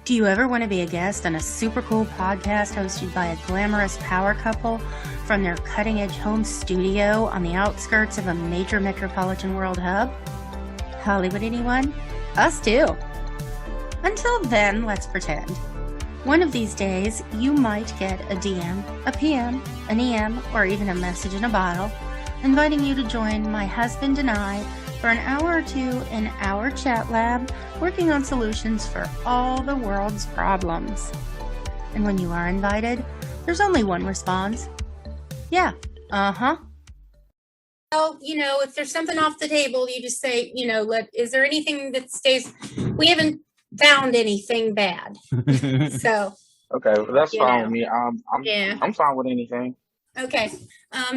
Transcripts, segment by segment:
Do you ever want to be a guest on a super cool podcast hosted by a glamorous power couple from their cutting-edge home studio on the outskirts of a major metropolitan world hub? Hollywood, anyone? Us too. Until then, let's pretend. One of these days, you might get a DM, a PM, an EM, or even a message in a bottle, inviting you to join my husband and I for an hour or two in our chat lab, working on solutions for all the world's problems. And when you are invited, there's only one response. Yeah, uh-huh. Well, if there's something off the table, you just say, is there anything that stays? We haven't found anything bad. So. Okay, well, that's fine with me. I'm fine with anything. Okay,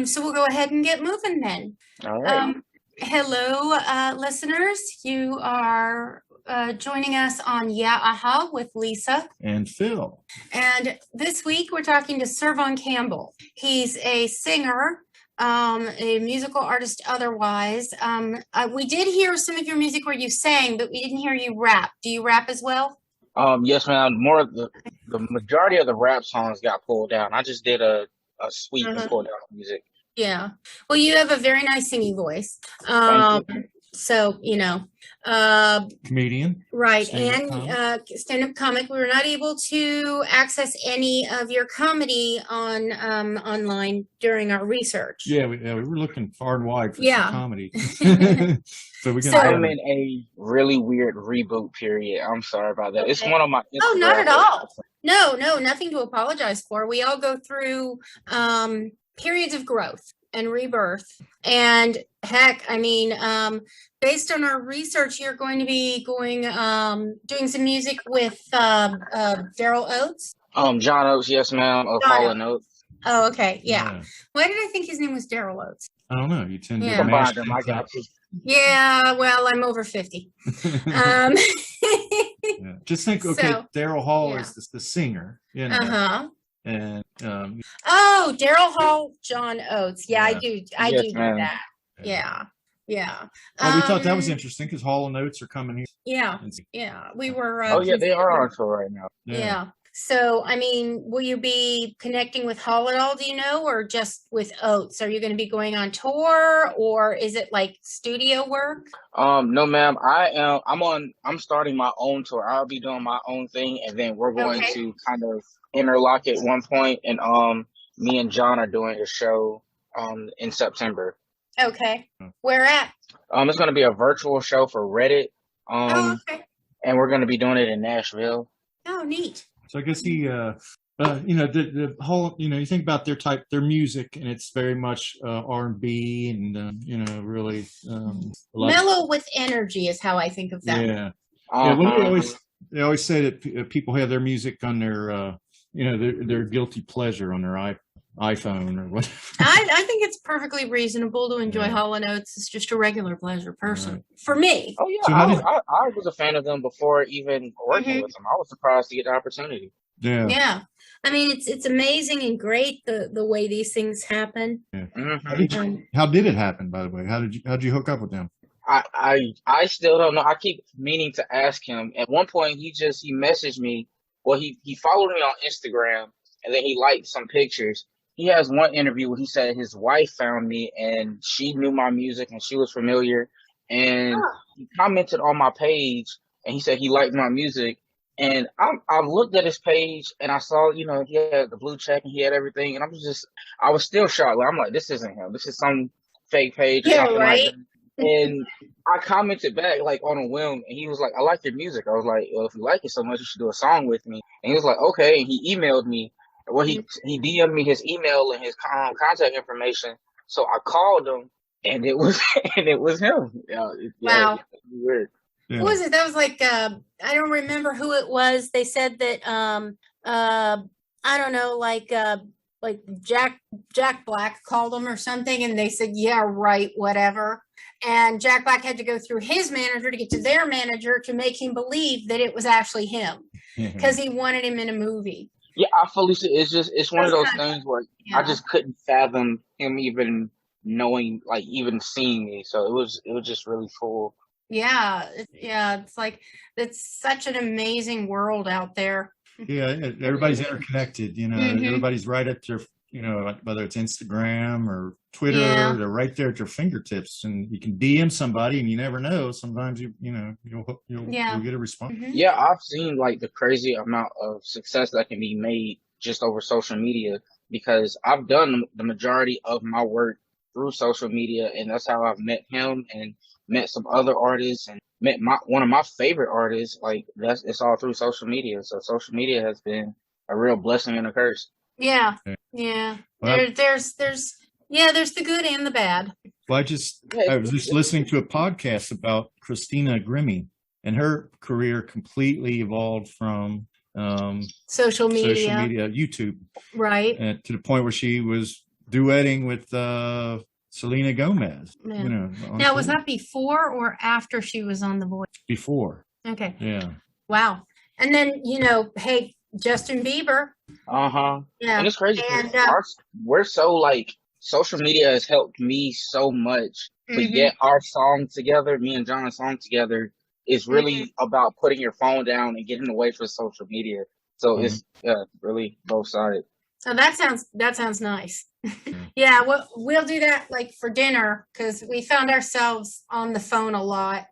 so we'll go ahead and get moving then. All right. Hello, listeners. You are joining us on YUH with Lisa and Phil. And this week we're talking to Cervon Campbell. He's a singer, a musical artist otherwise. We did hear some of your music where you sang, but we didn't hear you rap. Do you rap as well? Yes, ma'am. More of the majority of the rap songs got pulled down. I just did a sweep and pulled down music. Yeah. Well, you have a very nice singing voice. So, comedian. Right. Stand-up Stand-up comic. We were not able to access any of your comedy on online during our research. Yeah, we were looking far and wide for some comedy. So I'm in a really weird reboot period. I'm sorry about that. Okay. It's one of my Instagram not at all. No, nothing to apologize for. We all go through periods of growth and rebirth. And heck, based on our research, you're going to be doing some music with Daryl Oates. John Oates, yes, ma'am. Fallen Oates. Oh, okay, yeah. Why did I think his name was Daryl Oates? I don't know. You tend to combine them. I got you. Yeah, well, I'm over 50. Yeah. Just think, Daryl Hall is the singer, and Daryl Hall, John Oates. Yeah, I do that. Yeah. Well, we thought that was interesting because Hall and Oates are coming here. Yeah. We were. They are on tour right now. Yeah. So, will you be connecting with Hall at all? Do you know, or just with Oates? Are you going to be going on tour, or is it like studio work? No, ma'am. I'm starting my own tour. I'll be doing my own thing, and then we're going to kind of interlock at one point. And me and John are doing a show in September. Okay. Where at? It's going to be a virtual show for Reddit. And we're going to be doing it in Nashville. Oh, neat. So I guess the whole, you think about their music, and it's very much R&B and, really mellow with energy is how I think of that. Yeah. They always say that people have their music on their, their guilty pleasure on their iPhone or whatever. I think it's perfectly reasonable to enjoy Hall & Oates. It's just a regular pleasure person for me. Oh yeah, so I was a fan of them before even working with them. I was surprised to get the opportunity. Yeah. It's amazing and great the way these things happen. Yeah. How did it happen, by the way? How did you hook up with them? I still don't know. I keep meaning to ask him. At one point, he messaged me. Well, he followed me on Instagram, and then he liked some pictures. He has one interview where he said his wife found me and she knew my music and she was familiar, and he commented on my page and he said he liked my music. And I looked at his page and I saw, he had the blue check and he had everything. And I was still shocked. I'm like, this isn't him. This is some fake page. Yeah, right. Like that. And I commented back like on a whim, and he was like, I like your music. I was like, well, if you like it so much, you should do a song with me. And he was like, okay. And he emailed me. Well, he DM'd me his email and his contact information. So I called him, and it was him. Wow. Weird. Yeah. What was it? That was like I don't remember who it was. They said that I don't know, like Jack Black called him or something, and they said, yeah, right, whatever. And Jack Black had to go through his manager to get to their manager to make him believe that it was actually him, because he wanted him in a movie. Yeah, I fully see. It's one of those things where I just couldn't fathom him even knowing, like even seeing me. So it was just really cool. Yeah. It's like, it's such an amazing world out there. Yeah, everybody's interconnected, Mhm. everybody's right at their, whether it's Instagram or Twitter, Yeah. they're right there at their fingertips, and you can DM somebody and you never know. Sometimes Yeah. you'll get a response. Mhm. Yeah, I've seen like the crazy amount of success that can be made just over social media because I've done the majority of my work through social media, and that's how I've met him and met some other artists and met one of my favorite artists. Like it's all through social media. So social media has been a real blessing and a curse. Yeah. Yeah. Yeah. Well, There's the good and the bad. Well, I Yeah, was just listening to a podcast about Christina Grimmie, and her career completely evolved from Social media. YouTube, Right. to the point where she was duetting with Selena Gomez. Yeah. On Now, was tour. that before or after she was on The Voice? Before? Okay. Yeah. Wow. And then, hey, Justin Bieber. Yeah. And it's crazy And because we're so like social media has helped me so much, but Mhm. yet our song together, me and John's song together, is really about putting your phone down and getting away from social media. So it's really both sides. oh, that sounds nice. Yeah, we'll do that like for dinner because we found ourselves on the phone a lot,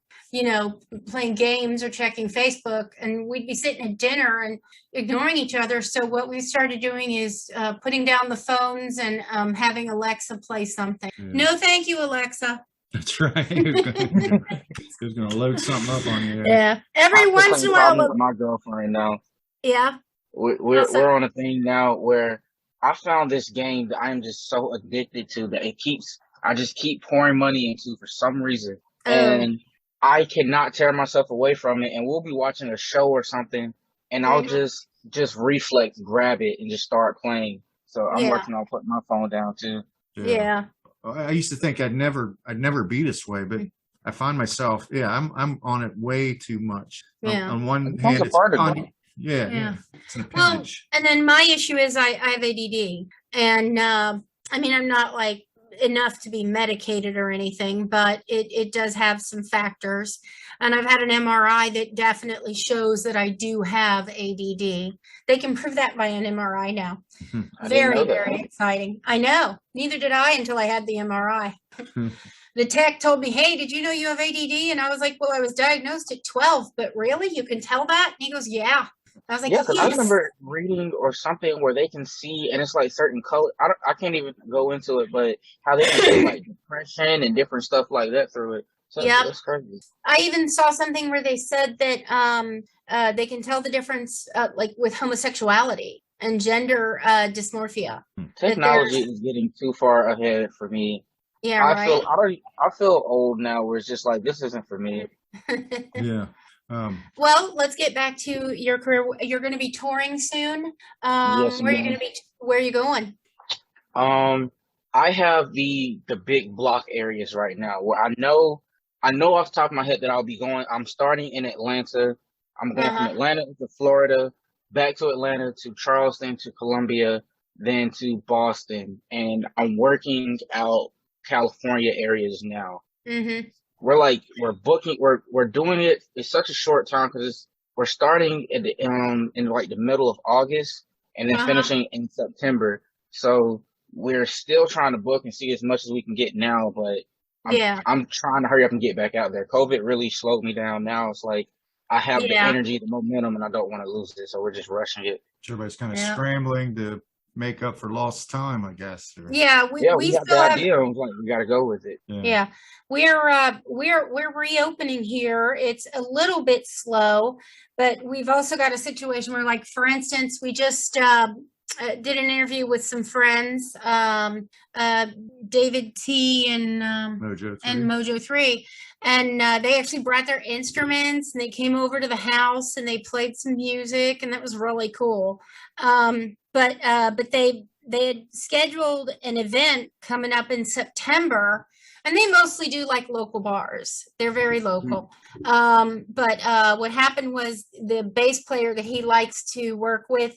playing games or checking Facebook, and we'd be sitting at dinner and ignoring each other. So what we started doing is putting down the phones and having Alexa play something. Yeah. No, thank you, Alexa. That's right. Who's going to load something up on you? Yeah, every I'm once in a while. with my girlfriend now. Yeah, We're on a thing now where I found this game that I'm just so addicted to that I just keep pouring money into for some reason. And I cannot tear myself away from it. And we'll be watching a show or something and I'll just reflex, grab it and just start playing. So I'm working on putting my phone down too. Yeah. I used to think I'd never be this way, but I find myself, I'm on it way too much. Yeah. On one hand, it's Yeah. it's an Well, appendage. and then my issue is I have ADD, and I'm not like enough to be medicated or anything, but it does have some factors. And I've had an MRI that definitely shows that I do have ADD. They can prove that by an MRI now. Very, very exciting. I know. Neither did I until I had the MRI. The tech told me, hey, did you know you have ADD? And I was like, well, I was diagnosed at 12, but really? You can tell that? And he goes, yeah. I was like, yeah, because I remember reading or something where they can see, and it's like certain color. I can't even go into it, but how they can see like depression and different stuff like that through it. So it's crazy. I even saw something where they said that they can tell the difference, like with homosexuality and gender dysmorphia. Technology is getting too far ahead for me. Yeah, I feel old now, where it's just like this isn't for me. Yeah. Well, let's get back to your career. You're going to be touring soon. Yes, where are you going to be? Where are you going? I have the big block areas right now where I know off the top of my head that I'll be going. I'm starting in Atlanta. I'm going from Atlanta to Florida, back to Atlanta to Charleston to Columbia, then to Boston, and I'm working out California areas now. We're doing it. It's such a short time because we're starting at in like the middle of August and then finishing in September. So we're still trying to book and see as much as we can get now, but I'm trying to hurry up and get back out there. COVID really slowed me down. Now it's like I have the energy, the momentum, and I don't want to lose it. So we're just rushing it. Everybody's kind of scrambling to make up for lost time, I guess. We got the idea. I was like, we got to go with it. Yeah. We're reopening here. It's a little bit slow, but we've also got a situation where, like, for instance, we just did an interview with some friends, David T and Mojo 3, and they actually brought their instruments and they came over to the house and they played some music, and that was really cool. But they had scheduled an event coming up in September, and they mostly do like local bars. They're very local. But what happened was the bass player that he likes to work with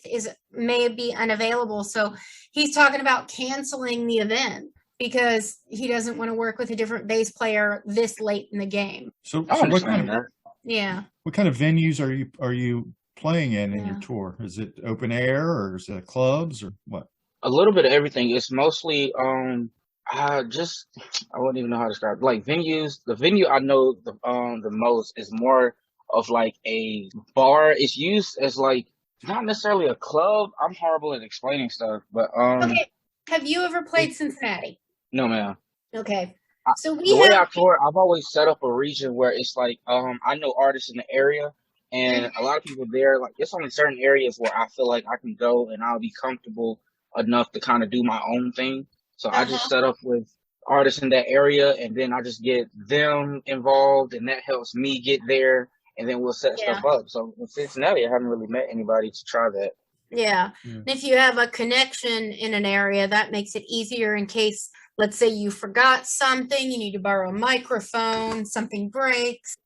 may be unavailable. So he's talking about canceling the event because he doesn't want to work with a different bass player this late in the game. So I what kind understand that. Yeah. of venues are you playing in your tour? Is it open air or is it clubs or what? A little bit of everything. It's mostly I wouldn't even know how to describe it. Like venues. The venue I know the most is more of like a bar. It's used as like not necessarily a club. I'm horrible at explaining stuff, but Okay. Have you ever played Cincinnati? no, man. Okay. So The way I tour, I've always set up a region where it's like I know artists in the area, and a lot of people there. Like it's only certain areas where I feel like I can go and I'll be comfortable enough to kind of do my own thing. So I just set up with artists in that area, and then I just get them involved, and that helps me get there, and then we'll set stuff up. So in Cincinnati, I haven't really met anybody to try that. Yeah. And if you have a connection in an area, that makes it easier in case, let's say you forgot something, you need to borrow a microphone, something breaks,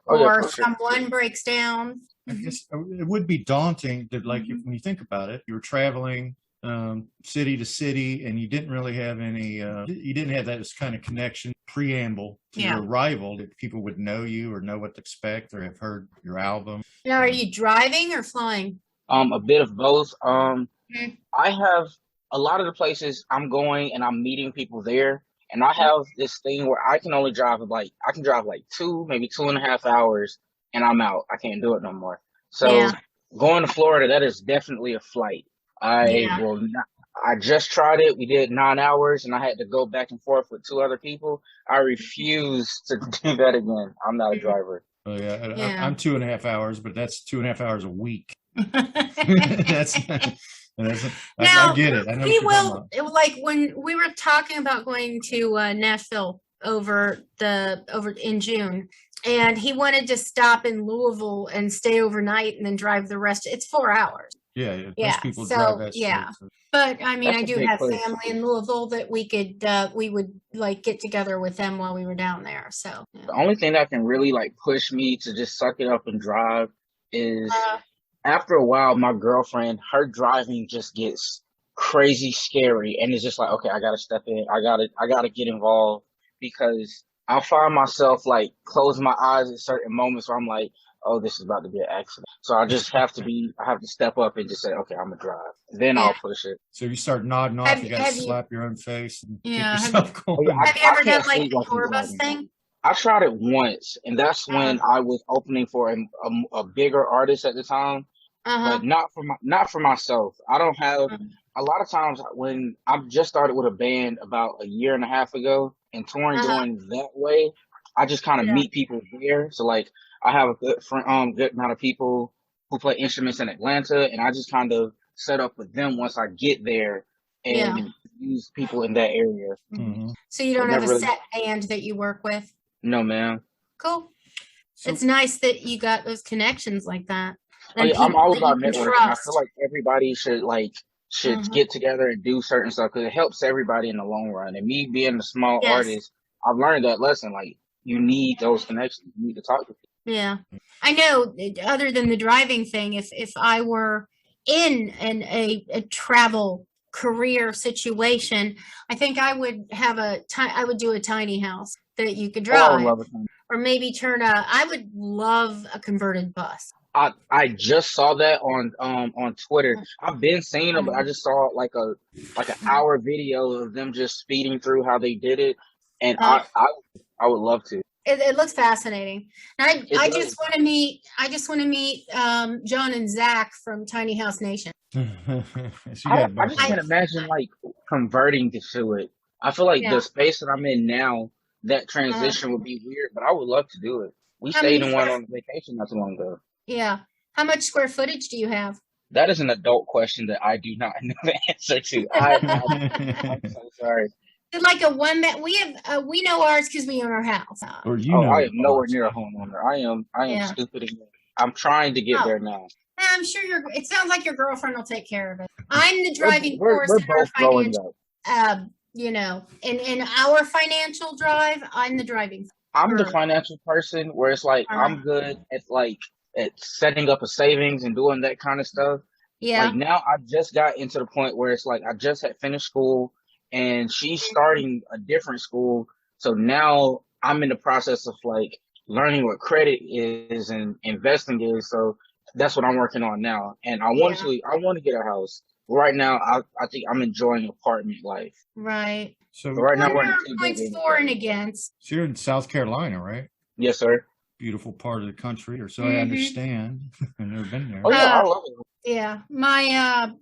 or someone breaks down. I guess it would be daunting that, like, when you think about it, you were traveling city to city, and you didn't really have any, you didn't have that as kind of connection preamble to your arrival that people would know you or know what to expect or have heard your album. Now, are you driving or flying? A bit of both. I have a lot of the places I'm going and I'm meeting people there, and I have this thing where I can only drive like 2, maybe 2.5 hours, and I'm out. I can't do it no more. So going to Florida, that is definitely a flight. I just tried it. We did 9 hours, and I had to go back and forth with 2 other people. I refuse to do that again. I'm not a driver. Oh yeah, I'm 2.5 hours, but that's 2.5 hours a week. I get it. I know we will, like when we were talking about going to Nashville over in June, and he wanted to stop in Louisville and stay overnight and then drive the rest. It's 4 hours. Yeah. Most people drive that. So. But I mean, I do have family in Louisville that we would like get together with them while we were down there. So the only thing that can really like push me to just suck it up and drive is after a while, my girlfriend, her driving just gets crazy scary, and it's just like, okay, I gotta step in. I gotta get involved, because I'll find myself like closing my eyes at certain moments where I'm like, oh, this is about to be an accident. So I just have to step up and just say, okay, I'm gonna drive. Then I'll push it. So you start nodding off, you gotta slap your own face and get yourself going. Have you ever done like the tour bus thing? I tried it once, and that's when I was opening for a bigger artist at the time. But not for myself. I don't have a lot of times when I've just started with a band about a year and a half ago, and touring going that way, I just kind of meet people there. So like I have a good amount of people who play instruments in Atlanta, and I just kind of set up with them once I get there and use people in that area. So you don't have a set band that you work with? No, ma'am. Cool. So, it's nice that you got those connections like that. I'm all about networking. I feel like everybody should get together and do certain stuff, because it helps everybody in the long run. And me being a small artist, I've learned that lesson. Like, you need those connections. You need to talk to people. Yeah. I know, other than the driving thing, if I were in a travel career situation, I think I would have I would do a tiny house that you could drive. Oh, I love it. Or maybe I would love a converted bus. I just saw that on Twitter. I've been seeing them, but I just saw like an hour video of them just speeding through how they did it, and I would love to. It looks fascinating. And I just want to meet John and Zach from Tiny House Nation. I just can't imagine like converting to it. I feel like the space that I'm in now, that transition would be weird, but I would love to do it. We stayed in one on vacation not too long ago. Yeah. How much square footage do you have? That is an adult question that I do not know the answer to. I'm so sorry. It's like a one that we know ours because we own our house. Or I am nowhere near a homeowner. I am stupid again. I'm trying to get there now. I'm sure it sounds like your girlfriend will take care of it. I'm the driving force in our financial, in our financial drive, I'm the driving. I'm the financial person where it's like, I'm good at setting up a savings and doing that kind of stuff. Yeah. Like now I just got into the point where it's like, I just had finished school and she's starting a different school. So now I'm in the process of like learning what credit is and investing is. So that's what I'm working on now. And I want to get a house. Right now, I think I'm enjoying apartment life. Right. So right now we're points for and against. So you're in South Carolina, right? Yes, sir. Beautiful part of the country, or so I understand. I've never been there. Oh yeah, I love it. Yeah, my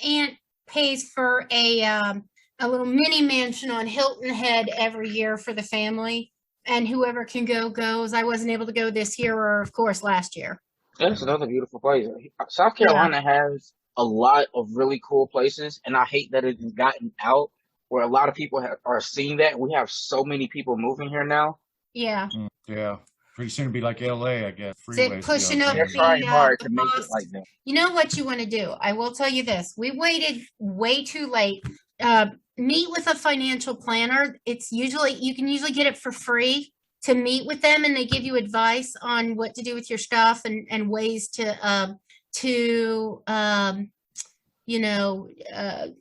aunt pays for a little mini mansion on Hilton Head every year for the family, and whoever can go goes. I wasn't able to go this year, or of course last year. That's another beautiful place. South Carolina has a lot of really cool places, and I hate that it's gotten out where a lot of people are seeing that. We have so many people moving here now. Yeah. Yeah. Pretty soon it'll be like LA, I guess. Pushing up. They're trying hard to make it like that. You know what you want to do? I will tell you this. We waited way too late. Meet with a financial planner. You can usually get it for free to meet with them, and they give you advice on what to do with your stuff and ways to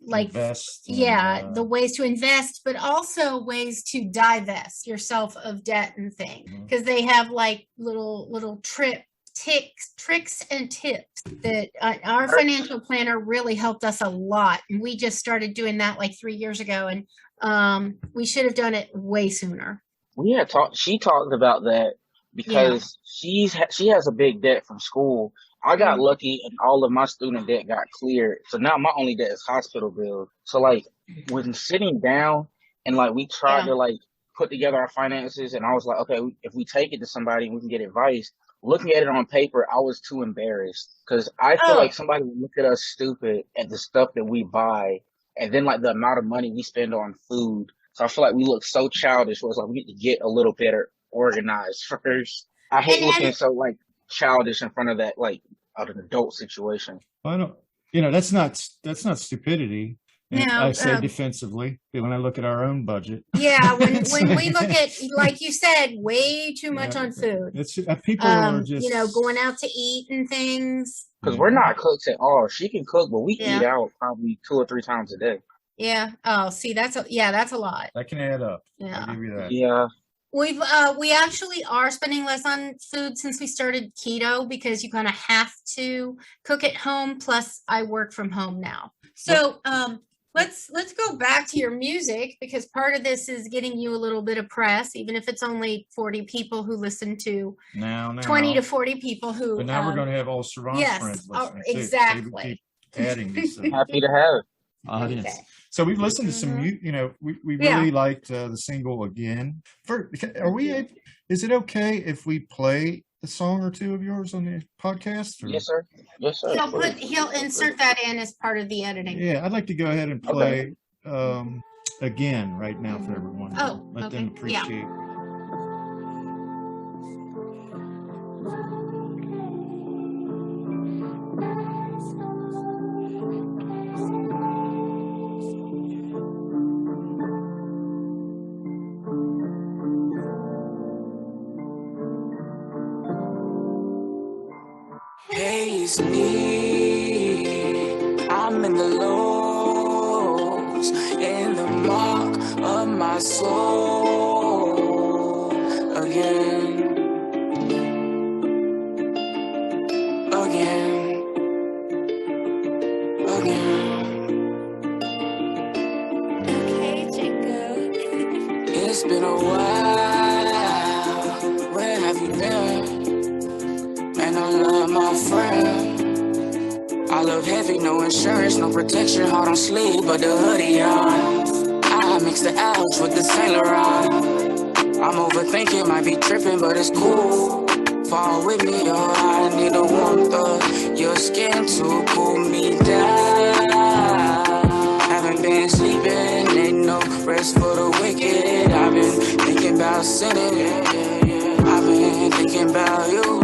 like invest, the ways to invest, but also ways to divest yourself of debt and things, because they have like little tricks and tips that our financial planner really helped us a lot, and we just started doing that like 3 years ago, and we should have done it way sooner. She talked about that because she has a big debt from school. I got lucky and all of my student debt got cleared. So now my only debt is hospital bill. So like when sitting down and like we tried to like put together our finances, and I was like, okay, if we take it to somebody and we can get advice, looking at it on paper, I was too embarrassed because I feel like somebody would look at us stupid at the stuff that we buy, and then like the amount of money we spend on food. So I feel like we look so childish. Where it's like we need to get a little better organized first. I hate looking so like childish in front of that like an adult situation. I don't. That's not stupidity. No, I say defensively when I look at our own budget. Yeah, when we look at, like you said, way too much on food. It's people are just going out to eat and things. Because we're not cooks at all. She can cook, but we eat out probably 2 or 3 times a day. Yeah. Oh, see, that's a lot. That can add up. Yeah. I'll give you that. Yeah. We actually are spending less on food since we started keto, because you kind of have to cook at home. Plus, I work from home now. So let's go back to your music, because part of this is getting you a little bit of press, even if it's only 40 people who listen to now 20 to 40 people who. But now we're going to have all Cervon's friends listening. Exactly. Keep adding these things. Happy to have it. Audience. Okay. So we've listened to some, we really liked the single Again. Is it okay if we play a song or two of yours on the podcast? Or? Yes, sir. Yes, sir. He'll insert that in as part of the editing. Yeah, I'd like to go ahead and play Again right now for everyone. Let them appreciate. Yeah. Hey, it's me. I'm in the lows, in the mark of my soul. Again. Okay, Jacob. It's been a while. Where have you been? Man, I love my friend. I love heavy, no insurance, no protection, heart on sleeve, but the hoodie on. I mix the ouch with the Saint Laurent. I'm overthinking, might be tripping, but it's cool. Fall with me, or I need the warmth of your skin to cool me down. Haven't been sleeping, ain't no rest for the wicked. I've been thinking about sinning. I've been thinking about you.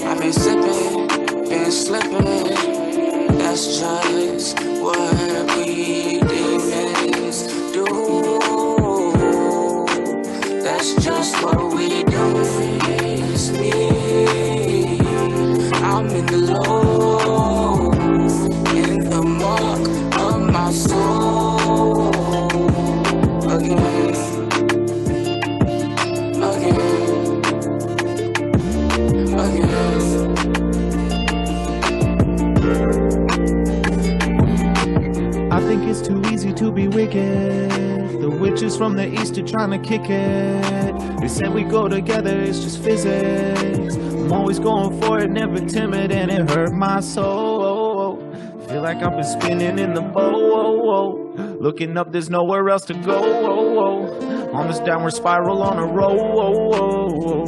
I've been sipping, been slipping. That's just what we demons do. That's just what we do. It's me. I'm in the low, in the mark of my soul. dig it. The witches from the east are trying to kick it. They said we go together, it's just physics. I'm always going for it, never timid, and it hurt my soul. Feel like I've been spinning in the bowl. Looking up, there's nowhere else to go. On this downward spiral on a roll.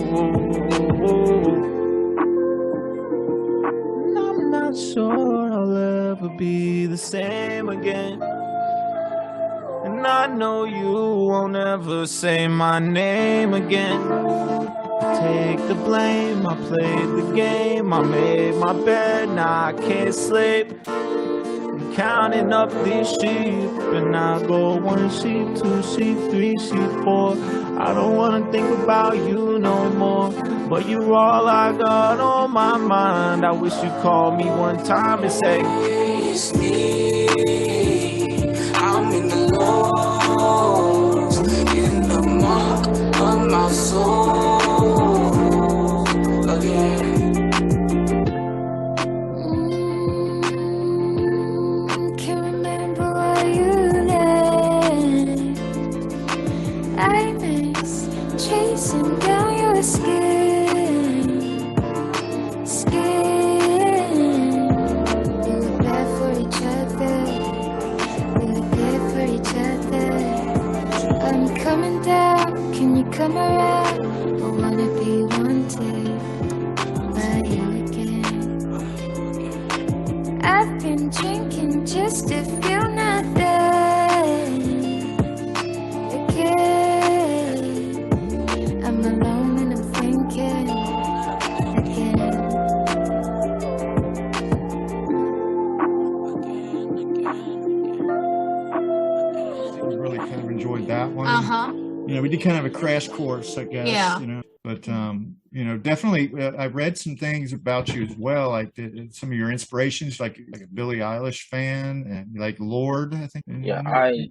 And I'm not sure I'll ever be the same again. And I know you won't ever say my name again. Take the blame, I played the game, I made my bed, now I can't sleep. I'm counting up these sheep, and I go 1 sheep, 2 sheep, 3 sheep, 4. I don't wanna think about you no more, but you're all I got on my mind. I wish you'd call me one time and say, It's me. I'm in the lost, in the muck of my soul again. Can't remember what you named. I miss chasing down your skin. We were bad for each other. We were there for each other. I'm coming down. Can you come around? I wanna be wanted by you again. I've been drinking just to feel nothing again. I'm alone and I'm thinking again. I really kind of enjoyed that one. Uh-huh. We did kind of a crash course, I guess. Yeah. But definitely, I read some things about you as well, like some of your inspirations, like a Billie Eilish fan, and like Lord, I think. Yeah, I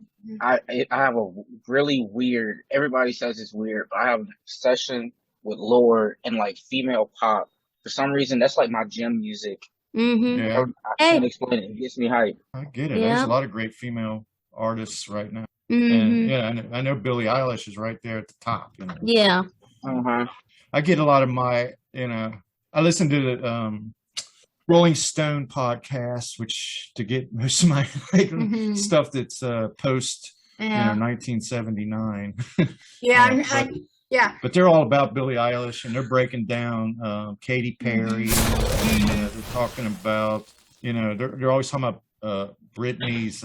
have a really weird. Everybody says it's weird, but I have an obsession with Lorde and like female pop. For some reason, that's like my gym music. Mm-hmm. Yeah, I can't explain it. It gets me hyped. I get it. Yeah. There's a lot of great female artists right now. Mm-hmm. And I know Billie Eilish is right there at the top. Yeah. Uh-huh. I get a lot of my, I listen to the Rolling Stone podcast, which to get most of my stuff that's post, 1979. Yeah. Yeah. But they're all about Billie Eilish, and they're breaking down Katy Perry. And, they're talking about, they're always talking about Britney's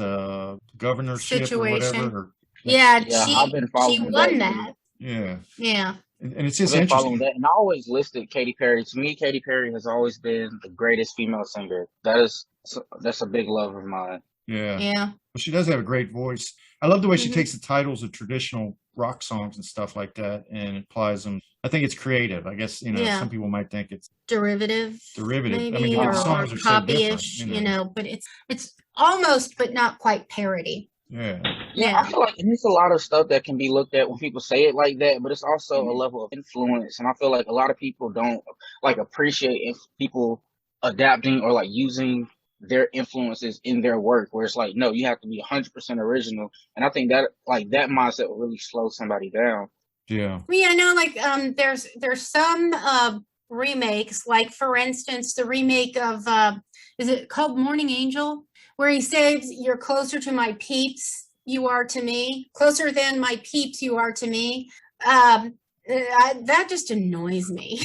governorship Situation. or whatever. Yeah, I've been she following won that. that. Yeah. Yeah. And it's I've just been interesting. following that, and I always listed Katy Perry. To me, Katy Perry has always been the greatest female singer. That's a big love of mine. Yeah. Yeah. Well, she does have a great voice. I love the way she takes the titles of traditional rock songs and stuff like that and applies them. I think it's creative. I guess, some people might think it's Derivative. derivative. Maybe, the or songs are so different. copy-ish, but it's almost, but not quite parody. Yeah. Yeah, I feel like there's a lot of stuff that can be looked at when people say it like that, but it's also a level of influence. And I feel like a lot of people don't appreciate people adapting or using their influences in their work, where it's like, no, you have to be 100% original. And I think that that mindset will really slow somebody down. Yeah. I know, there's some remakes, like for instance, the remake of is it called Morning Angel, where he says, "You're closer to my peeps, you are to me. Closer than my peeps, you are to me." That just annoys me.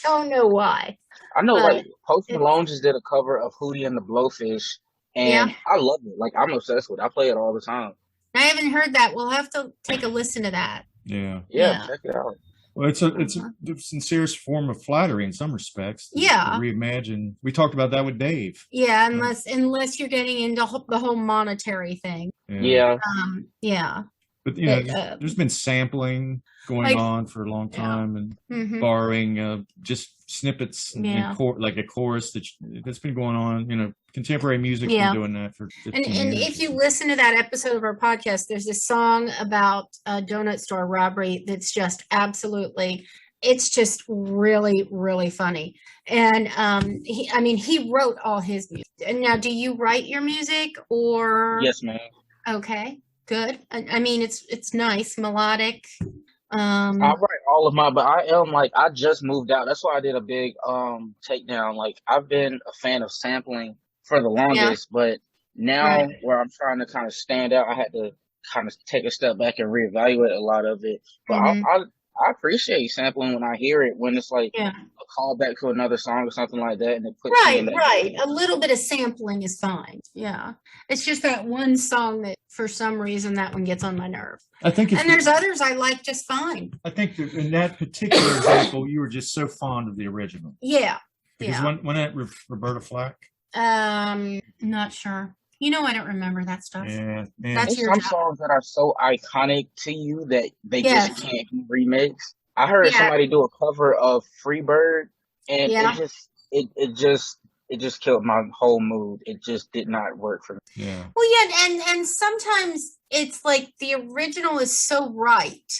Don't know why. I know, Post Malone just did a cover of Hootie and the Blowfish, and I love it. I'm obsessed with it. I play it all the time. I haven't heard that. We'll have to take a listen to that. Yeah. Yeah, check it out. Well, it's the sincerest form of flattery in some respects. Yeah. To reimagine. We talked about that with Dave. Yeah, unless you're getting into the whole monetary thing. Yeah. Yeah. But there's been sampling going on for a long time, and borrowing just snippets and like a chorus that's been going on. Contemporary music's been doing that for 15 years. And if you listen to that episode of our podcast, there's this song about a donut store robbery that's just absolutely, it's just really, really funny. And he wrote all his music. And now, do you write your music or? Yes, ma'am. Okay, good. I mean, it's nice, melodic. I write all of mine, but I am like I just moved out. That's why I did a big takedown. Like I've been a fan of sampling for the Yeah, longest, but right. now where I'm trying to kind of stand out, I had to kind of take a step back and reevaluate a lot of it. But Hmm. I appreciate sampling when I hear it, when it's like Yeah. a callback to another song or something like that, and it puts me in Right, that right. mood. A little bit of sampling is fine. Yeah. It's just that one song that for some reason that one gets on my nerve. I think if And there's others I like just fine. I think that in that particular example, you were just so fond of the original Yeah. because Yeah. when that Roberta Flack, Not sure. You know, I don't remember that stuff. yeah, man, That's There's your some job. songs that are so iconic to you that they just Yes. can't be remixed. I heard Yeah. somebody do a cover of Freebird, and Yeah. it just killed my whole mood. It just did not work for me. yeah. Well, yeah, and sometimes it's like the original is so right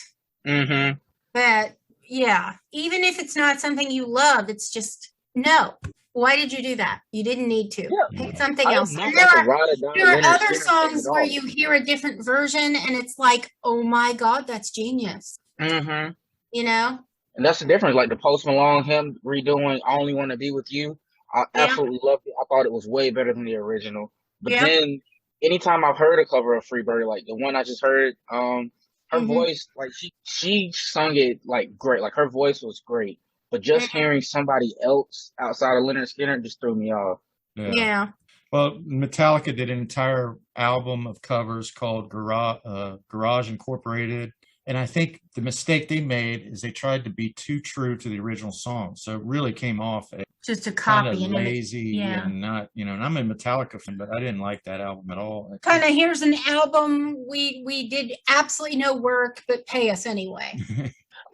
Mm-hmm. that yeah, even if it's not something you love, it's just no. Why did you do that? You didn't need to. Yeah, Pick something I else. am And not like a ride or die there are Leonard other Skinner fan songs at where all. you hear a different version and it's like, oh my God, that's genius. Mm-hmm. You know? And that's the difference. Like the Post Malone, him redoing "I Only Want to Be with You," I Yeah. absolutely loved it. I thought it was way better than the original. But Yeah. then, anytime I've heard a cover of Freebird, like the one I just heard, her Hmm. voice, like she sung it like great. Like her voice was great. But just hearing somebody else outside of Leonard Skinner just threw me off. Yeah. Yeah. Well, Metallica did an entire album of covers called Garage Incorporated. And I think the mistake they made is they tried to be too true to the original song. So it really came off as Just a kind copy. of lazy Yeah. and not, and I'm a Metallica fan, but I didn't like that album at all. Kind of here's an album we did absolutely no work, but pay us anyway.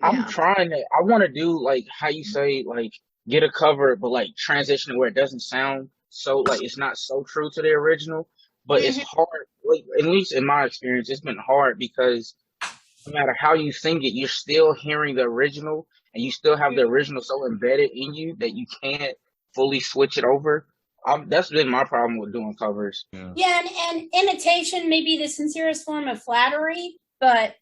I'm Yeah. trying to. I want to do like how you say, like get a cover, but like transition it where it doesn't sound so like it's not so true to the original. But it's Mhm. hard. Like, at least in my experience, it's been hard because no matter how you sing it, you're still hearing the original, and you still have the original so embedded in you that you can't fully switch it over. That's been my problem with doing covers. Yeah, and imitation may be the sincerest form of flattery, but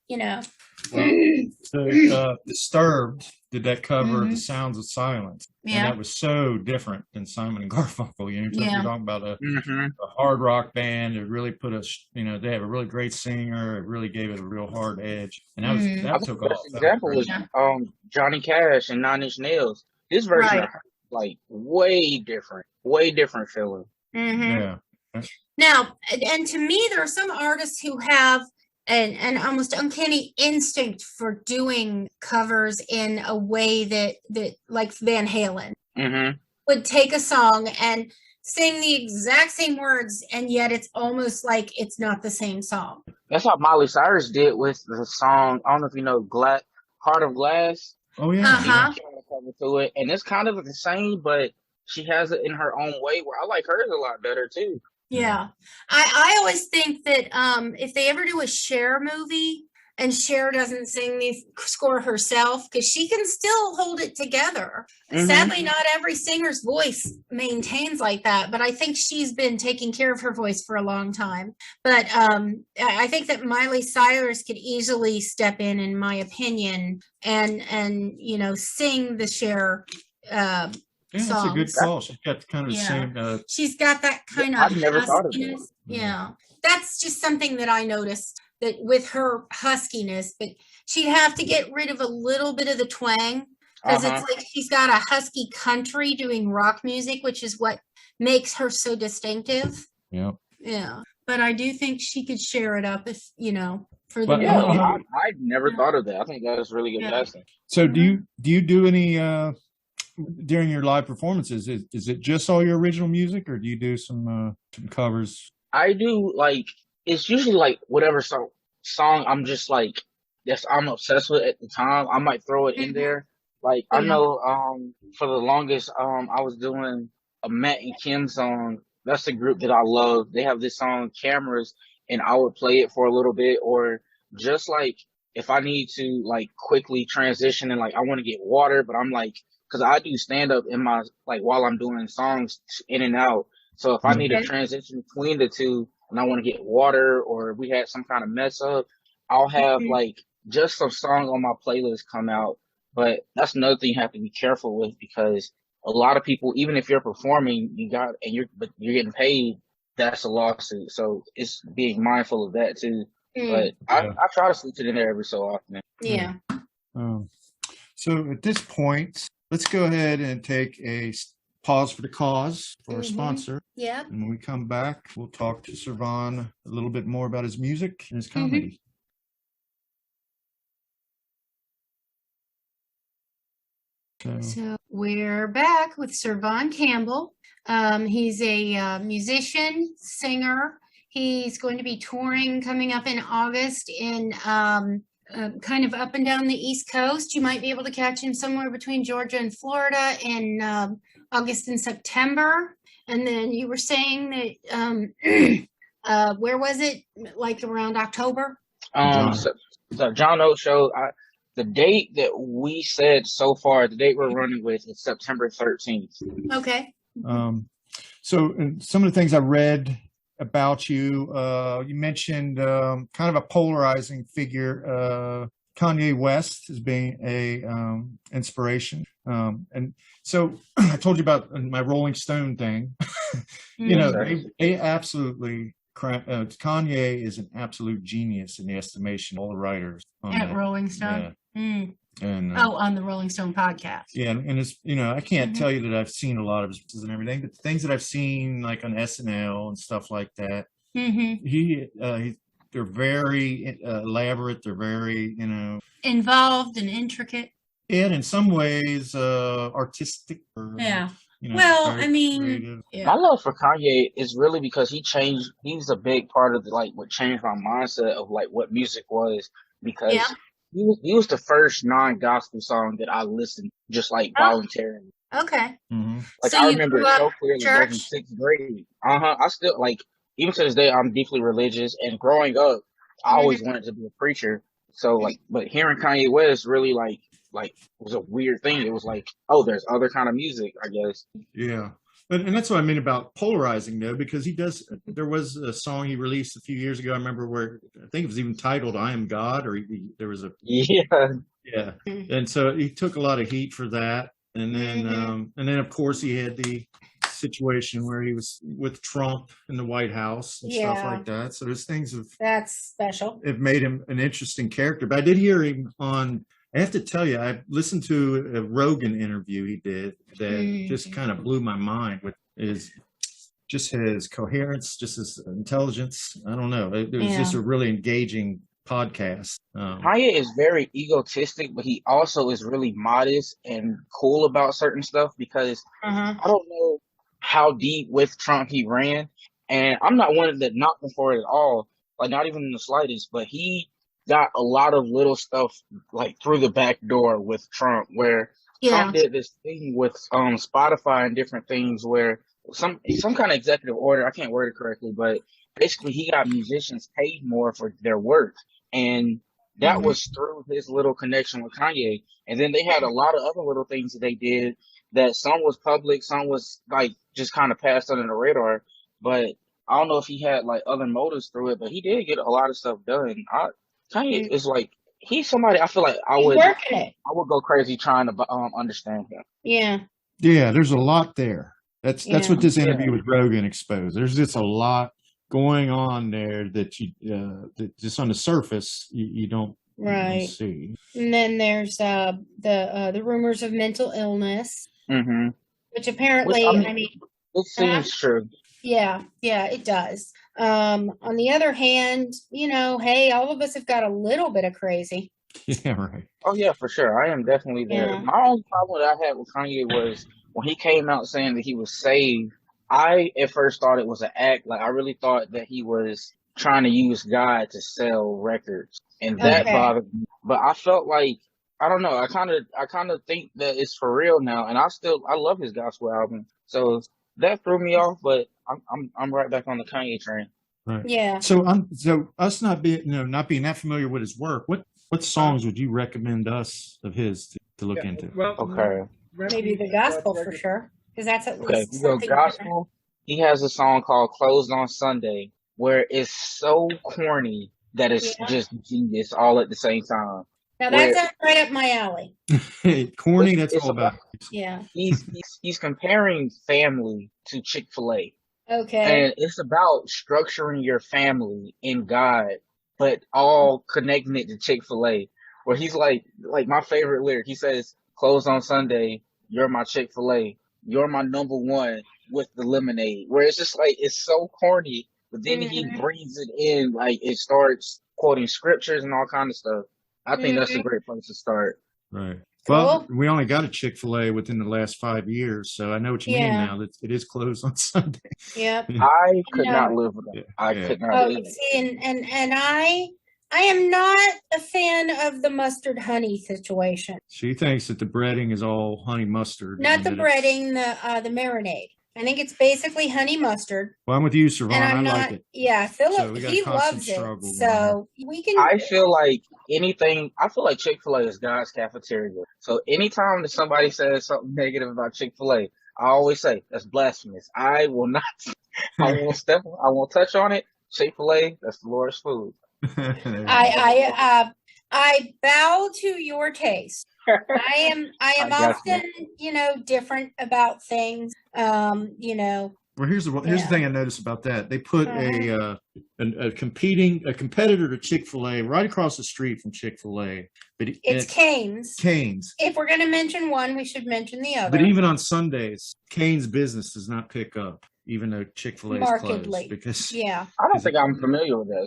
So Disturbed did that cover of The Mhm. Sounds of Silence. And Yeah. that was so different than Simon and Garfunkel. You're Yeah. talking about a Mm-hmm. hard rock band. It really put they have a really great singer. It really gave it a real hard edge. And Mhm. I that think took the best off. That was example great. was Yeah. Johnny Cash and Nine Inch Nails. His version Right. of her, like way different feeling. Hmm. Yeah. Now, and to me, there are some artists who have an almost uncanny instinct for doing covers in a way that like Van Halen Mm-hmm. would take a song and sing the exact same words, and yet it's almost like it's not the same song. That's how Miley Cyrus did with the song. I don't know if you know Heart of Glass. Oh yeah. Uh-huh. She had a cover to it, and it's kind of the same, but she has it in her own way. Where I like hers a lot better too. Yeah. I always think that if they ever do a Cher movie and Cher doesn't sing the score herself, because she can still hold it together. Mhm. Sadly, not every singer's voice maintains like that, but I think she's been taking care of her voice for a long time. But I think that Miley Cyrus could easily step in my opinion, and sing the Cher Yeah, that's a good songs. call. She's got kind of the Yeah. same. She's got that kind of I've never thought of that. huskiness. Yeah. That's just something that I noticed that with her huskiness, but she'd have to get rid of a little bit of the twang because Uh-huh. it's like she's got a husky country doing rock music, which is what makes her so distinctive. Yeah. Yeah. But I do think she could share it up if, for the But, new Yeah, one. I've never thought of that. I think that is really good Yeah. casting. So do you do any during your live performances? Is it just all your original music, or do you do some covers? I do like it's usually like whatever song I'm just like I'm obsessed with at the time. I might throw it in Mhm. there. Like I Yeah. know for the longest I was doing a Matt and Kim song. That's the group that I love. They have this song Cameras, and I would play it for a little bit, or just like if I need to like quickly transition and like I want to get water, but I'm like because I do stand up in my like while I'm doing songs in and out. So if I need to Okay. transition between the two, when I want to get water or we had some kind of mess up, I'll have like just some song on my playlist come out. But that's another thing you have to be careful with, because a lot of people, even if you're performing, but you're getting paid, that's a lawsuit. So it's being mindful of that too. But I try to switch it in there every so often. Yeah. So at this point, let's go ahead and take a pause for the cause for our sponsor. Yeah. And when we come back, we'll talk to Cervon a little bit more about his music and his comedy. So we're back with Cervon Campbell. He's a musician, singer. He's going to be touring coming up in August in kind of up and down the East Coast. You might be able to catch him somewhere between Georgia and Florida in August and September. And then you were saying that where was it? Like around October? So John Oates show. The date that we said so far, the date we're running with is September 13th. Okay. So some of the things I read about you, you mentioned kind of a polarizing figure, Kanye West as being a inspiration. And so I told you about my Rolling Stone thing. You know, they absolutely Kanye is an absolute genius in the estimation of all the writers at Rolling Stone. Yeah. And on the Rolling Stone podcast. Yeah, and it's, you know, I can't tell you that I've seen a lot of his pieces and everything, but the things that I've seen like on SNL and stuff like that, they're very elaborate. They're very, you know, involved and intricate. And in some ways, artistic. Or, you know, well, I mean, my love for Kanye is really because he's a big part of what changed my mindset of like what music was, because he was the first non-gospel song that I listened just like voluntarily. Okay. Like so I remember it so clearly back in church? 6th grade. I still like, even to this day, I'm deeply religious, and growing up, I always wanted to be a preacher. So like, but hearing Kanye West really like was a weird thing. It was like, oh, there's other kind of music, I guess. Yeah. And that's what I mean about polarizing, though, because there was a song he released a few years ago. I remember where I think it was even titled "I Am God," or there was a yeah. And so he took a lot of heat for that. And then of course he had the situation where he was with Trump in the White House and stuff like that. So there's things that's special. It made him an interesting character. But I did hear him on. I have to tell you, I listened to a Rogan interview he did that just kind of blew my mind with his coherence, just his intelligence. I don't know. It was just a really engaging podcast. Kanye is very egotistic, but he also is really modest and cool about certain stuff, because I don't know how deep with Trump he ran. And I'm not one that knocked him for it at all, like not even in the slightest, but he got a lot of little stuff like through the back door with Trump, where Trump did this thing with Spotify and different things where some kind of executive order, I can't word it correctly, but basically he got musicians paid more for their work, and that was through his little connection with Kanye. And then they had a lot of other little things that they did that some was public, some was like just kind of passed under the radar, but I don't know if he had like other motives through it, but he did get a lot of stuff done. Kanye is like, he's somebody I feel like I would go crazy trying to understand him. Yeah, there's a lot there. That's what this interview with Rogan exposed. There's just a lot going on there that you that just on the surface you don't see. And then there's the rumors of mental illness, which apparently, I mean it seems true. Yeah, it does. On the other hand, you know, hey, all of us have got a little bit of crazy. Yeah, right. Oh yeah, for sure. I am definitely there. Yeah. My only problem that I had with Kanye was when he came out saying that he was saved. I at first thought it was an act. Like I really thought that he was trying to use God to sell records, and that bothered me. But I felt like, I don't know. I kind of think that it's for real now, and I love his gospel album. So that threw me off, but I'm right back on the Kanye train. Right. Yeah. So us not being that familiar with his work, what songs would you recommend us of his to look into? Well, Okay. Maybe the gospel for sure, because that's at least Okay, if you go something gospel, he has a song called "Closed on Sunday." where it's so corny that it's Yeah. just genius all at the same time. Now Where that's right up my alley. Corny, that's it's all about. Yeah. he's comparing family to Chick-fil-A. Okay. And it's about structuring your family in God, but all connecting it to Chick-fil-A. Where he's like my favorite lyric, he says, "Closed on Sunday, you're my Chick-fil-A. You're my number one with the lemonade." Where it's just like, it's so corny, but then he Mhm. brings it in, like it starts quoting scriptures and all kind of stuff. I think that's a Mhm. great place to start. Right. Cool. Well, we only got a Chick-fil-A within the last 5 years, so I know what you mean Yeah. now. That it is closed on Sunday. Yep. I could not No. live with that. Yeah, I yeah. could not Oh, live. see, and I am not a fan of the mustard honey situation. She thinks that the breading is all honey mustard. Not and the that it's- breading, the marinade. I think it's basically honey mustard. Well, I'm with you, Cervon. And I I'm like not, it. yeah, So Philip, we got a he constant loves it. struggle going So we can, I feel like Chick-fil-A is God's cafeteria. So anytime that somebody says something negative about Chick-fil-A, I always say that's blasphemous. I will not, I won't touch on it. Chick-fil-A, that's the Lord's food. I bow to your taste. I am I got you. often, different about things. Well, here's the Yeah. thing I noticed about that. They put a competitor to Chick-fil-A right across the street from Chick-fil-A, but It's Cane's. Cane's. If we're going to mention one, we should mention the other. But even on Sundays, Cane's business does not pick up, even though Chick-fil-A is Markedly. closed. Because Yeah. I don't think I'm familiar with that.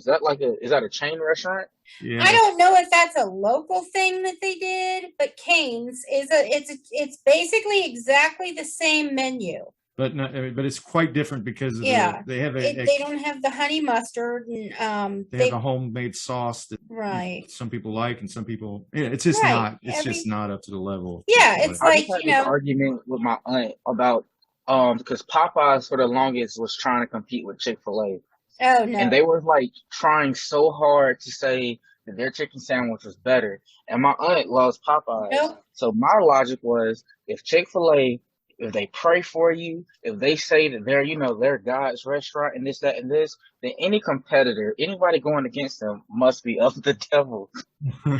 Is that a chain restaurant? yeah, I don't know if that's a local thing that they did, but Cane's it's basically exactly the same menu. but it's quite different because of Yeah. they have They don't have the honey mustard and they have a homemade sauce that right. some people like and some people it's just Right. not just not up to the level. of Yeah, Chick-fil-A. it's I like, just had this argument with my aunt about because Popeyes for the longest was trying to compete with Chick-fil-A. oh no. And they were like trying so hard to say that their chicken sandwich was better. And my aunt loves Popeyes. Nope. So my logic was, if Chick-fil-A, if they pray for you, if they say that they're God's restaurant and this, that, and this, then any competitor, anybody going against them must be of the devil. All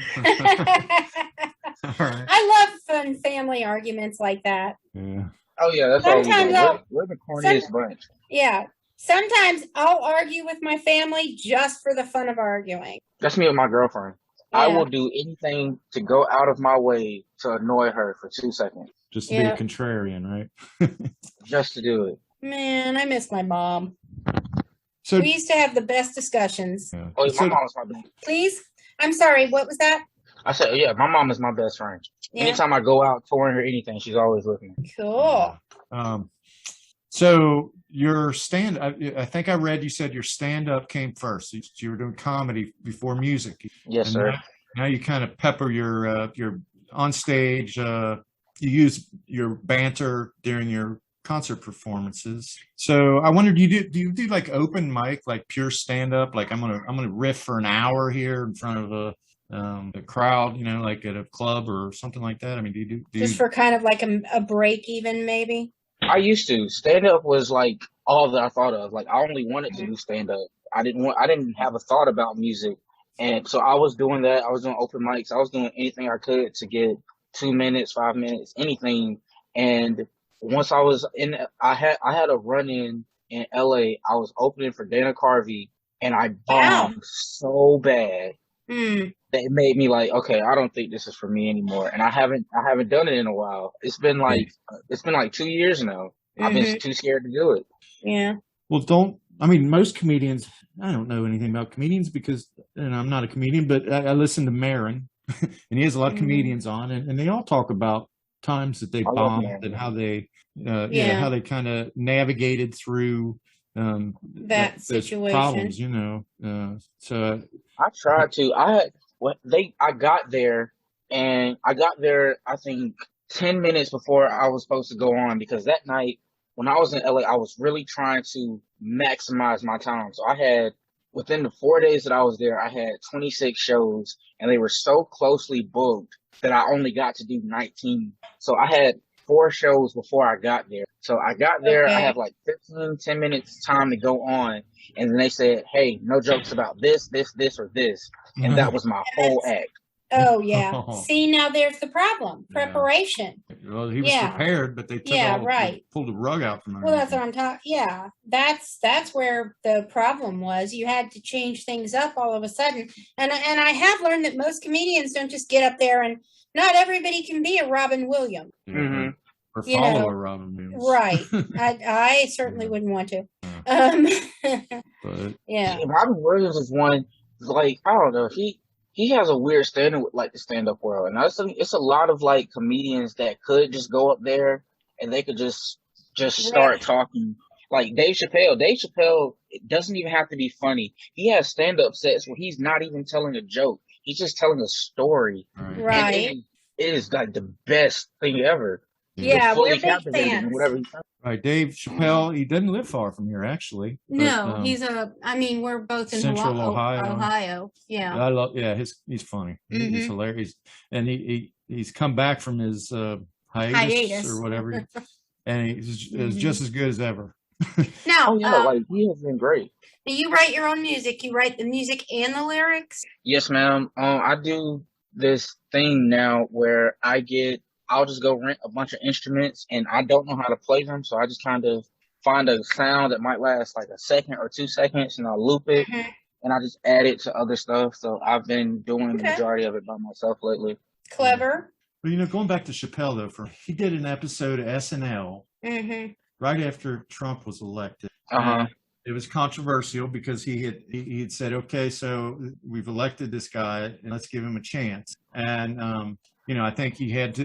right. I love fun family arguments like that. Yeah. Oh yeah, that's all we Sometimes do. We're the corniest bunch. Yeah. Sometimes I'll argue with my family just for the fun of arguing. That's me with my girlfriend. I Yeah. will do anything to go out of my way to annoy her for 2 seconds. Just to be a contrarian, right? Just to do it. Man, I miss my mom. So We used to have the best discussions. yeah. Oh, yeah, So- my mom is my best. Please? I'm sorry, what was that? I said, yeah, my mom is my best friend. Yeah. Anytime I go out touring or anything, she's always with me. Cool. So your I think I read you said your stand-up came first. You were doing comedy before music. Yes, And sir. Now you kind of pepper your on stage. You use your banter during your concert performances. So I wondered, do you do like open mic, like pure stand-up? Like I'm gonna riff for an hour here in front of a crowd, like at a club or something like that. I mean, do you Just for kind of like a break even, maybe? I used to. Stand up was like all that I thought of. Like I only wanted to do stand up. I didn't have a thought about music. And so I was doing that. I was doing open mics. I was doing anything I could to get 2 minutes, 5 minutes, anything. And once I was I had a run in LA. I was opening for Dana Carvey and I bombed so bad that it made me like, okay, I don't think this is for me anymore. And I haven't done it in a while. It's been like 2 years now. I've been too scared to do it. Yeah. Well, most comedians, I don't know anything about comedians because, I'm not a comedian, but I listen to Marin and he has a lot of comedians on and they all talk about times that they bombed and how they, how they kind of navigated through, that situation. Problems, so I tried to. I got there, I think 10 minutes before I was supposed to go on because that night when I was in LA, I was really trying to maximize my time. So within the 4 days that I was there, I had 26 shows and they were so closely booked that I only got to do 19. So I had 4 shows before I got there. So I got there, I Okay. have like 10 minutes time to go on. And then they said, hey, no jokes about this, or this. And that was my whole act. Oh, yeah. See, now there's the problem. Preparation. Well, he was prepared, but they took they pulled the rug out from under him. Well, that's what I'm talking. Yeah, that's where the problem was. You had to change things up all of a sudden, and I have learned that most comedians don't just get up there, and not everybody can be a Robin Williams. Mm-hmm. Or follow a Robin Williams. Right. I certainly wouldn't want to. But Yeah. Robin Williams is one, like, I don't know, he has a weird standing with like the stand-up world, and it's a lot of like comedians that could just go up there and they could just start talking. Like Dave Chappelle. Dave Chappelle, it doesn't even have to be funny. He has stand-up sets where he's not even telling a joke. He's just telling a story. Right. And it is like the best thing ever. Yeah, Fully we're big captivated in fans. whatever he's saying. right, Dave Chappelle, he doesn't live far from here, actually. No, But, we're both in Central Ohio. Ohio. Yeah. I love. Yeah, he's funny. He's hilarious, and he's come back from his hiatus or whatever, and he's just as good as ever. Now, Like he has been great. do you write your own music? You write the music and the lyrics? Yes, ma'am. I do this thing now where I'll just go rent a bunch of instruments and I don't know how to play them. So I just kind of find a sound that might last like a second or 2 seconds and I'll loop it and I just add it to other stuff. So I've been doing the majority of it by myself lately. Clever. But going back to Chappelle though, he did an episode of SNL right after Trump was elected. It was controversial because he had said, okay, so we've elected this guy and let's give him a chance. And I think he had to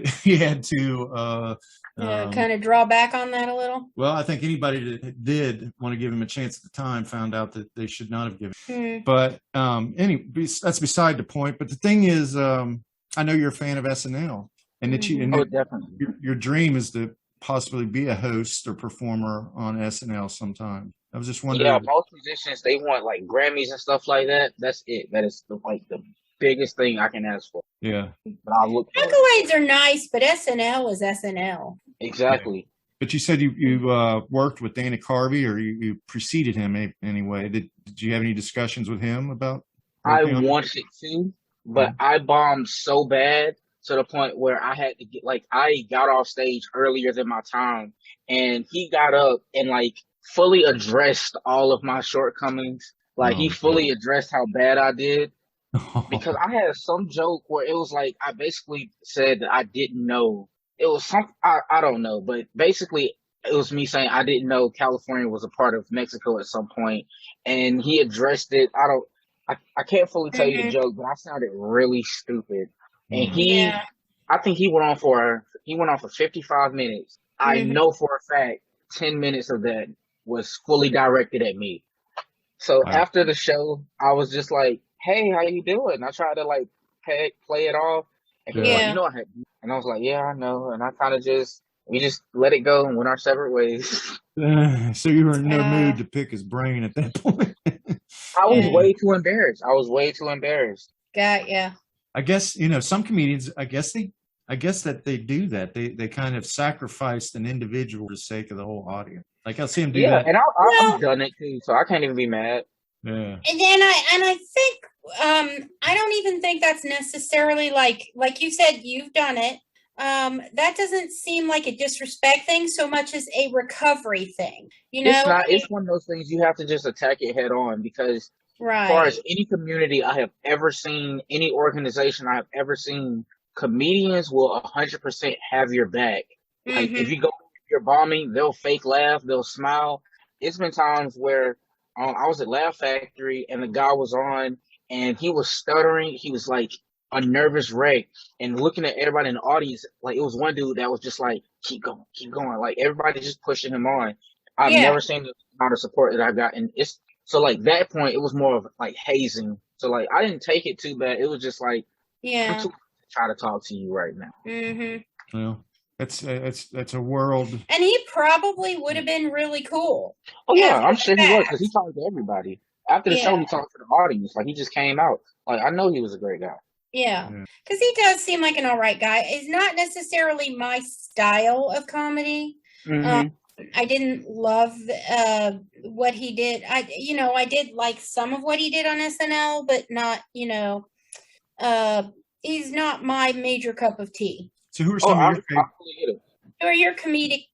kind of draw back on that a little. Well, I think anybody that did want to give him a chance at the time found out that they should not have given him. But anyway, that's beside the point. But the thing is, I know you're a fan of SNL, and that definitely. Your dream is to possibly be a host or performer on SNL sometime. I was just wondering. Yeah, most musicians, they want like Grammys and stuff like that. That's it. That is the biggest thing I can ask for. Yeah. But I look. Accolades are nice, but SNL is SNL. Exactly. But you said you worked with Dana Carvey, or you preceded him anyway. Did you have any discussions with him about? I wanted to, but I bombed so bad to the point where I had to I got off stage earlier than my time, and he got up and fully addressed all of my shortcomings. He fully addressed how bad I did. Because I had some joke where it was I basically said that I didn't know. It was something, I don't know, but basically it was me saying I didn't know California was a part of Mexico at some point, and he addressed it. I can't fully tell you the joke, but I sounded really stupid. And I think he went on for 55 minutes. I know for a fact 10 minutes of that was fully directed at me. So after the show, I was just like, hey, how you doing? I tried to play it off. And he was like, I had, and I was like, yeah, I know. And I kind of we just let it go and went our separate ways. So you were in no mood to pick his brain at that point. I was way too embarrassed. Got ya. I guess, some comedians, I guess that they do that. They kind of sacrificed an individual for the sake of the whole audience. I'll see him do that. And I've done it too, so I can't even be mad. Yeah. And I think I don't even think that's necessarily like you said, you've done it. That doesn't seem like a disrespect thing so much as a recovery thing. It's not. It's one of those things you have to just attack it head on because as far as any community I have ever seen, any organization I have ever seen, comedians will 100% have your back. If you're bombing, they'll fake laugh, they'll smile. It's been times where I was at Laugh Factory and the guy was on and he was stuttering. He was like a nervous wreck and looking at everybody in the audience. It was one dude that was just like, keep going. Everybody just pushing him on. I've never seen the amount of support that I got. And that point, it was more of hazing. So I didn't take it too bad. It was just I'm too try to talk to you right now. Well, that's a world. And he probably would have been really cool. Oh yeah, I'm sure he was because he talked to everybody. After the show, he talked to the audience. He just came out. I know he was a great guy. Yeah, because he does seem like an all right guy. It's not necessarily my style of comedy. I didn't love what he did. I did like some of what he did on SNL, but not, he's not my major cup of tea. So who are some of your favorite? Who are your comedic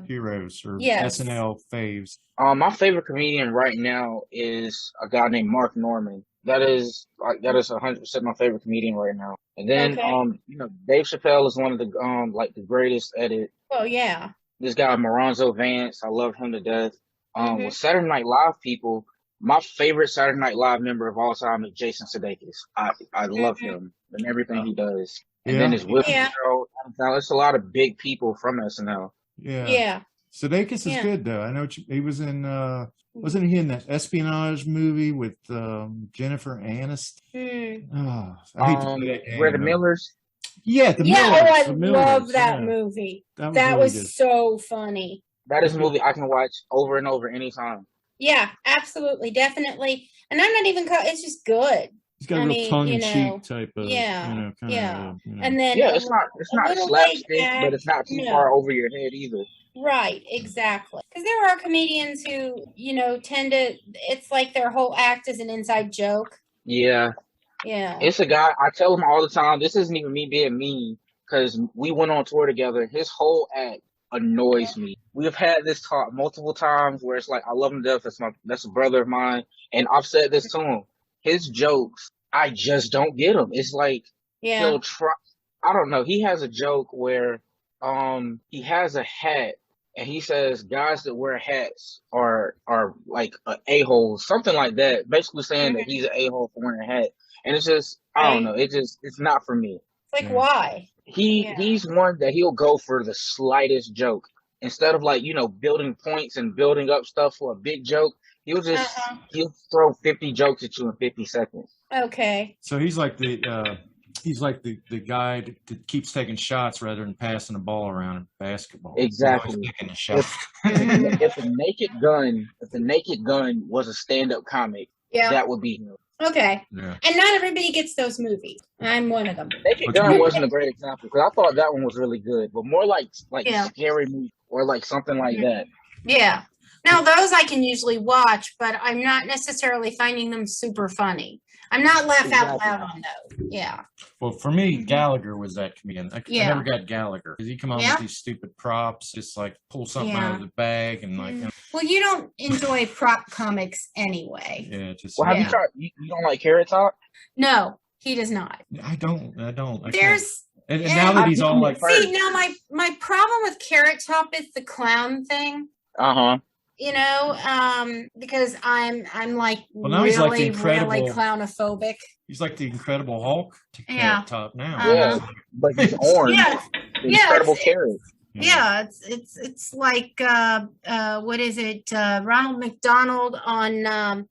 heroes or SNL faves? My favorite comedian right now is a guy named Mark Norman. That is 100% my favorite comedian right now. And then Dave Chappelle is one of the the greatest at it. Oh yeah. This guy Moranzo Vance, I love him to death. With Saturday Night Live people, my favorite Saturday Night Live member of all time is Jason Sudeikis. I love him and everything he does. And then his Will Ferrell. It's a lot of big people from SNL. Yeah. Sudeikis is good though. I know he was in. Wasn't he in that espionage movie with Jennifer Aniston? Oh, I hate to play that game, Where the Millers? Yeah, the Millers. I love that movie. That was so funny. That is a movie I can watch over and over anytime. Yeah, absolutely, definitely. And I'm not even. It's just good. He's got a real tongue-in-cheek type of, And then it's not slapstick, but it's not too far over your head either. Right, exactly. Because there are comedians who, tend to. It's like their whole act is an inside joke. Yeah. Yeah. It's a guy. I tell him all the time. This isn't even me being mean, because we went on tour together. His whole act annoys me. We have had this talk multiple times where it's like, I love him to death. That's a brother of mine, and I've said this to him. His jokes, I just don't get them. It's like he'll try. I don't know. He has a joke where he has a hat and he says guys that wear hats are like a-hole, something like that. Basically saying that he's an a-hole for wearing a hat. And it's just, I don't know. It's not for me. It's like, why? He's one that he'll go for the slightest joke. Instead of building points and building up stuff for a big joke, he'll just he'll throw 50 jokes at you in 50 seconds. Okay. So he's like the guy that keeps taking shots rather than passing the ball around in basketball. Exactly. Taking a shot. If the Naked Gun was a stand-up comic, that would be him. Okay. Yeah. And not everybody gets those movies. I'm one of them. Naked Gun wasn't a great example because I thought that one was really good, but more like scary movie or like something like that. Yeah. Now those I can usually watch, but I'm not necessarily finding them super funny. I'm not laugh out loud on those. Yeah. Well, for me, Gallagher was that comedian. I never got Gallagher because he come on with these stupid props, just like pull something out of the bag and like. Well, you don't enjoy prop comics anyway. Yeah, just. Well, have you tried? You don't like Carrot Top? No, he does not. I don't. There's. And now that he's all like. See, now my problem with Carrot Top is the clown thing. Because I'm like really clownophobic. He's like the Incredible Hulk to Carrot Top now. Yeah, but he's orange. Incredible Carrot. Yeah, it's like what is it? Ronald McDonald on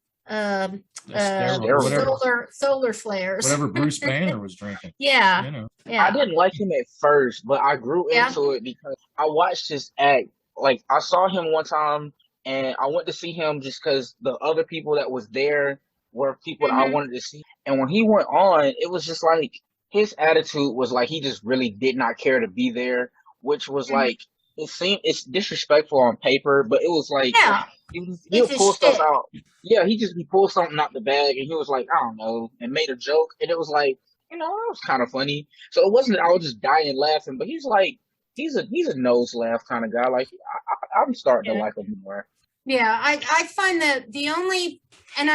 solar flares. Whatever Bruce Banner was drinking. Yeah. I didn't like him at first, but I grew into it because I watched his act. Like I saw him one time. And I went to see him just because the other people that was there were people that I wanted to see. And when he went on, it was just like his attitude was like he just really did not care to be there, which was like it's disrespectful on paper, but it was like he'll pull stuff out. Yeah, he pulled something out the bag and he was like, I don't know, and made a joke, and it was like, it was kind of funny. So it wasn't that I was just dying laughing, but he's like. He's a nose laugh kind of guy. Like I'm starting to like him more. Yeah, I find that the only, and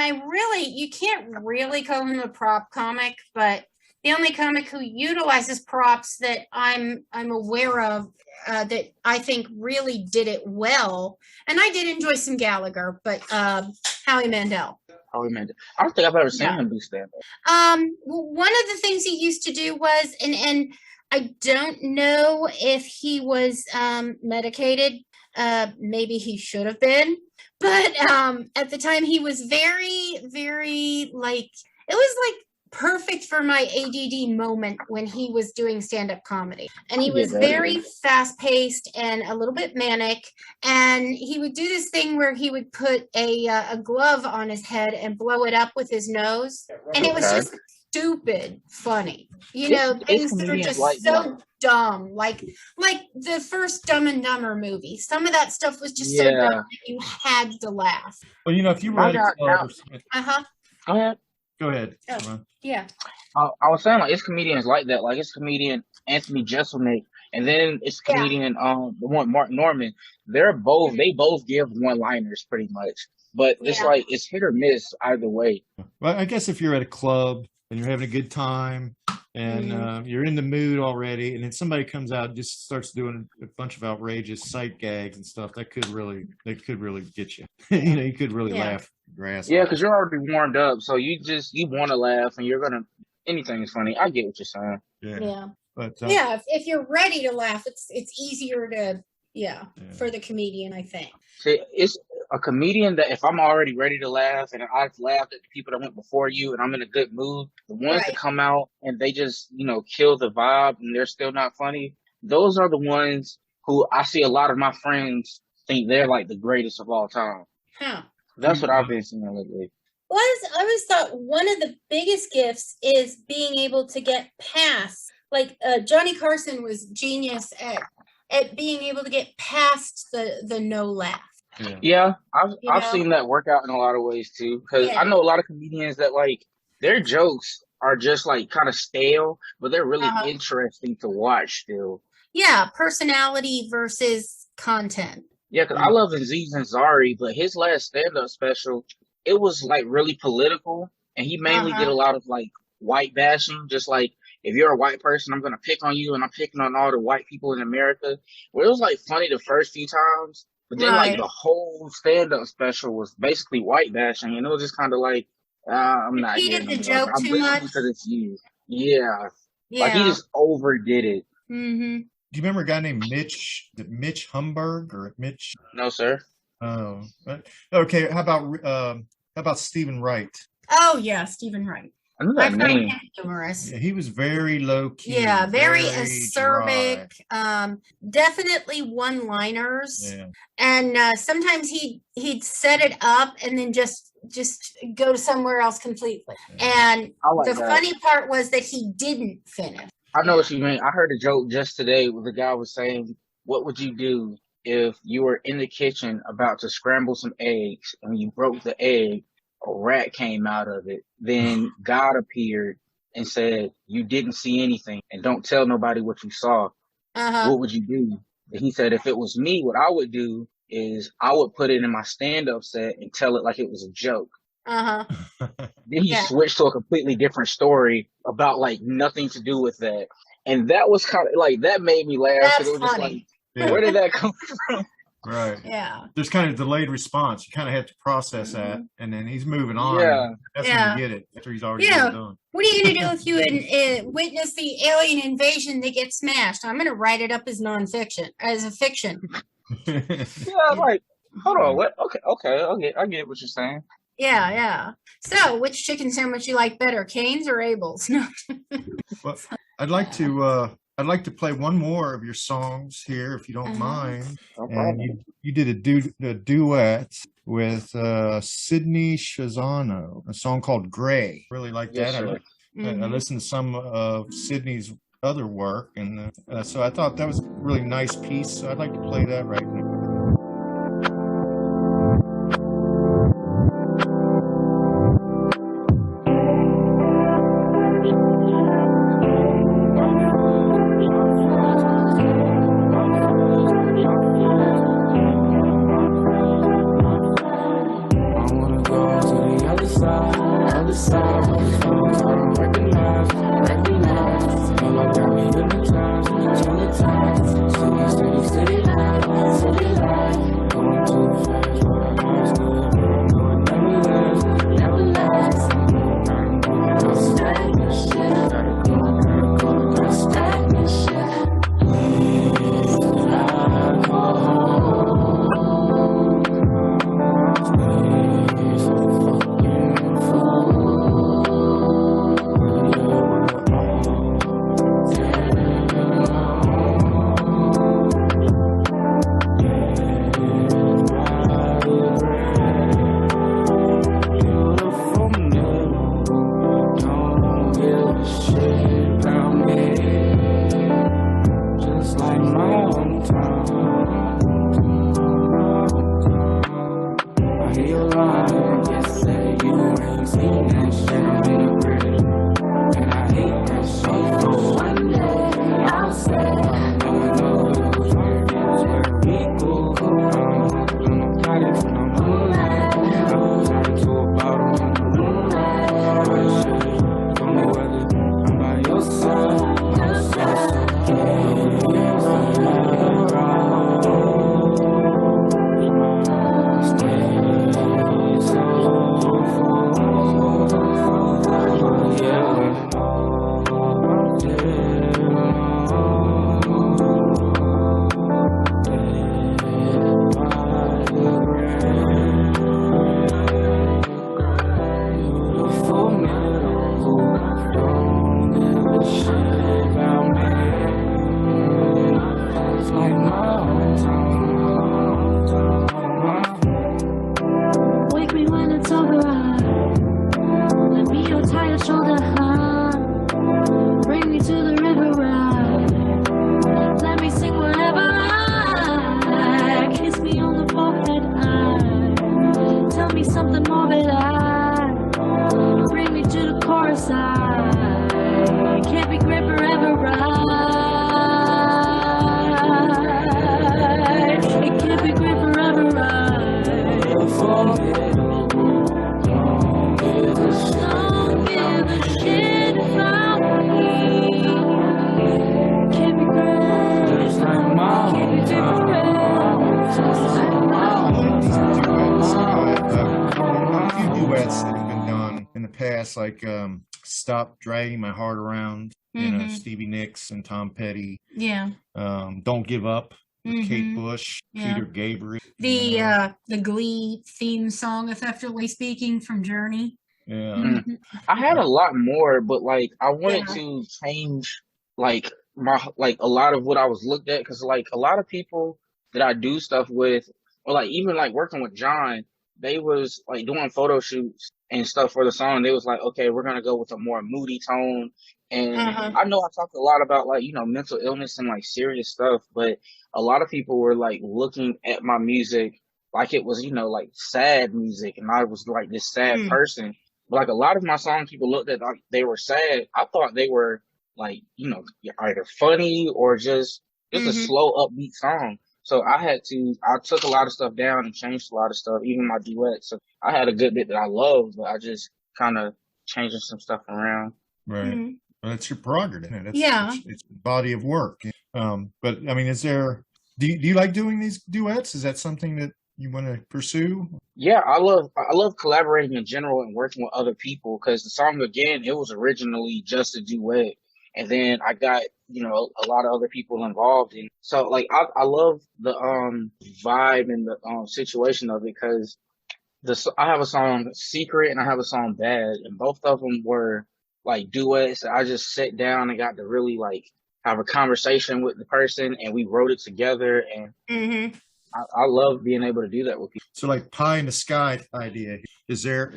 you can't really call him a prop comic, but the only comic who utilizes props that I'm aware of that I think really did it well, and I did enjoy some Gallagher, but Howie Mandel. I don't think I've ever seen him do stand-up. One of the things he used to do was, and I don't know if he was medicated. Maybe he should have been. But at the time, he was very, very, it was like perfect for my ADD moment when he was doing stand-up comedy. And he was very fast-paced and a little bit manic. And he would do this thing where he would put a glove on his head and blow it up with his nose. And it was stupid funny. You It's- know, it's things that are comedians just like so that. dumb. Like the first Dumb and Dumber movie. Some of that stuff was just so dumb Yeah. that you had to laugh. Well, you know, if you were I at a got- club now- or something, Uh-huh. Go ahead. go ahead. Oh. Ron. Yeah. I was saying like it's comedians like that. Like it's comedian Anthony Jeselnik, and then it's Yeah. comedian the one Mark Norman. They both give one-liners pretty much, but it's Yeah. like it's hit or miss either way. Well, I guess if you're at a club and you're having a good time and you're in the mood already, and then somebody comes out and just starts doing a bunch of outrageous sight gags and stuff, that could really get you. You know, you could really Yeah. laugh your ass Yeah, off. because you're already warmed up, so you want to laugh, and you're gonna anything is funny. I get what you're saying. Yeah. But Yeah, if you're ready to laugh, it's easier to for the comedian, I think. See, it's a comedian that if I'm already ready to laugh and I've laughed at the people that went before you and I'm in a good mood, the ones Right. that come out and they just, kill the vibe and they're still not funny, those are the ones who I see a lot of my friends think they're like the greatest of all time. Huh. That's what I've been seeing lately. Well, I always thought one of the biggest gifts is being able to get past, like Johnny Carson was genius at being able to get past the no laugh. Yeah, I've You know? seen that work out in a lot of ways too. Because Yeah. I know a lot of comedians that like their jokes are just like kind of stale, but they're really interesting to watch still. Yeah, personality versus content. Yeah, because I love Aziz Ansari, but his last stand-up special, it was like really political, and he mainly did a lot of like white bashing, just like if you're a white person, I'm gonna pick on you, and I'm picking on all the white people in America. Where it was like funny the first few times, but then like Right. the whole stand-up special was basically white bashing, and it was just kind of like, I'm not Repeated getting the it. joke I'm too listening much. because it's you. Yeah, Yeah. like he just overdid it. Mm-hmm. do you remember a guy named Mitch Humberg or Mitch? No, sir. Oh, okay. How about Stephen Wright? Oh yeah, Stephen Wright. I knew I that found name. him humorous. Yeah, he was very low key. Yeah, very dry. acerbic. Definitely one-liners. Yeah. And sometimes he'd set it up and then just go somewhere else completely. And I like the that. funny part was that he didn't finish. I know what you mean. I heard a joke just today where the guy was saying, what would you do if you were in the kitchen about to scramble some eggs and when you broke the egg, a rat came out of it? Then God appeared and said, you didn't see anything and don't tell nobody what you saw. What would you do? And he said, if it was me, what I would do is I would put it in my stand-up set and tell it like it was a joke. Then he switched to a completely different story about like nothing to do with that. And that was kind of like, that made me laugh. That's It was just funny. like, where did that come from? Right. Yeah. There's kind of delayed response. You kind of have to process that, and then he's moving on. Yeah. That's Yeah. when you get it after he's already Yeah. done. What are you going to do if you witness the alien invasion that gets smashed? I'm going to write it up as nonfiction, as a fiction. Yeah, like, hold on, what? Okay, I get what you're saying. Yeah. So, which chicken sandwich you like better, Cane's or Abel's? No. Well, I'd like to play one more of your songs here, if you don't mind. No And problem. you did a duet with Sydney Schizzano, a song called Gray. Really like Yes, that. sir. I listened to some of Sydney's other work, and so I thought that was a really nice piece. So I'd like to play that right now. I wanna go to the other side where the phones I don't recognize. Feel like I be hypnotized, city life, going too fast, but I still know it never lasts. Gotta stack this shit, gotta stack this shit. Please, I go home. hear you lying. You say you ain't seen that shit on the bridge. And I hate that shit. So one day I'll say, I know those weekends where we go. I'm hooked on the paddock and I'm moonlight. I was turned to a bottle in the moonlight. Why should you tell me whether I'm by your side? Like Stop Dragging My Heart Around, you know, Stevie Nicks and Tom Petty. Yeah. Don't Give Up with Kate Bush, Peter Gabriel. The Glee theme song, Effectively Speaking, from Journey. Yeah. I had a lot more, but like I wanted to change like a lot of what I was looked at, because like a lot of people that I do stuff with, or like even like working with John, they was like doing photo shoots and stuff for the song. They was like, okay, we're gonna go with a more moody tone. And I know I talked a lot about like, you know, mental illness and like serious stuff, but a lot of people were like looking at my music like it was, you know, like sad music, and I was like this sad person. But like a lot of my songs, people looked at like they were sad. I thought they were like, you know, either funny or just a slow upbeat song. So I took a lot of stuff down and changed a lot of stuff, even my duets. So I had a good bit that I loved, but I just kind of changing some stuff around. Right. Well, that's your prerogative. It's a body of work. But I mean, do you like doing these duets? Is that something that you want to pursue? Yeah, I love collaborating in general and working with other people, because the song, again, it was originally just a duet. And then I got, you know, a lot of other people involved in. So like I love the vibe and the situation of it, because I have a song Secret and I have a song Bad, and both of them were like duets. I just sat down and got to really like have a conversation with the person, and we wrote it together, and I love being able to do that with people. So like pie in the sky idea. Is there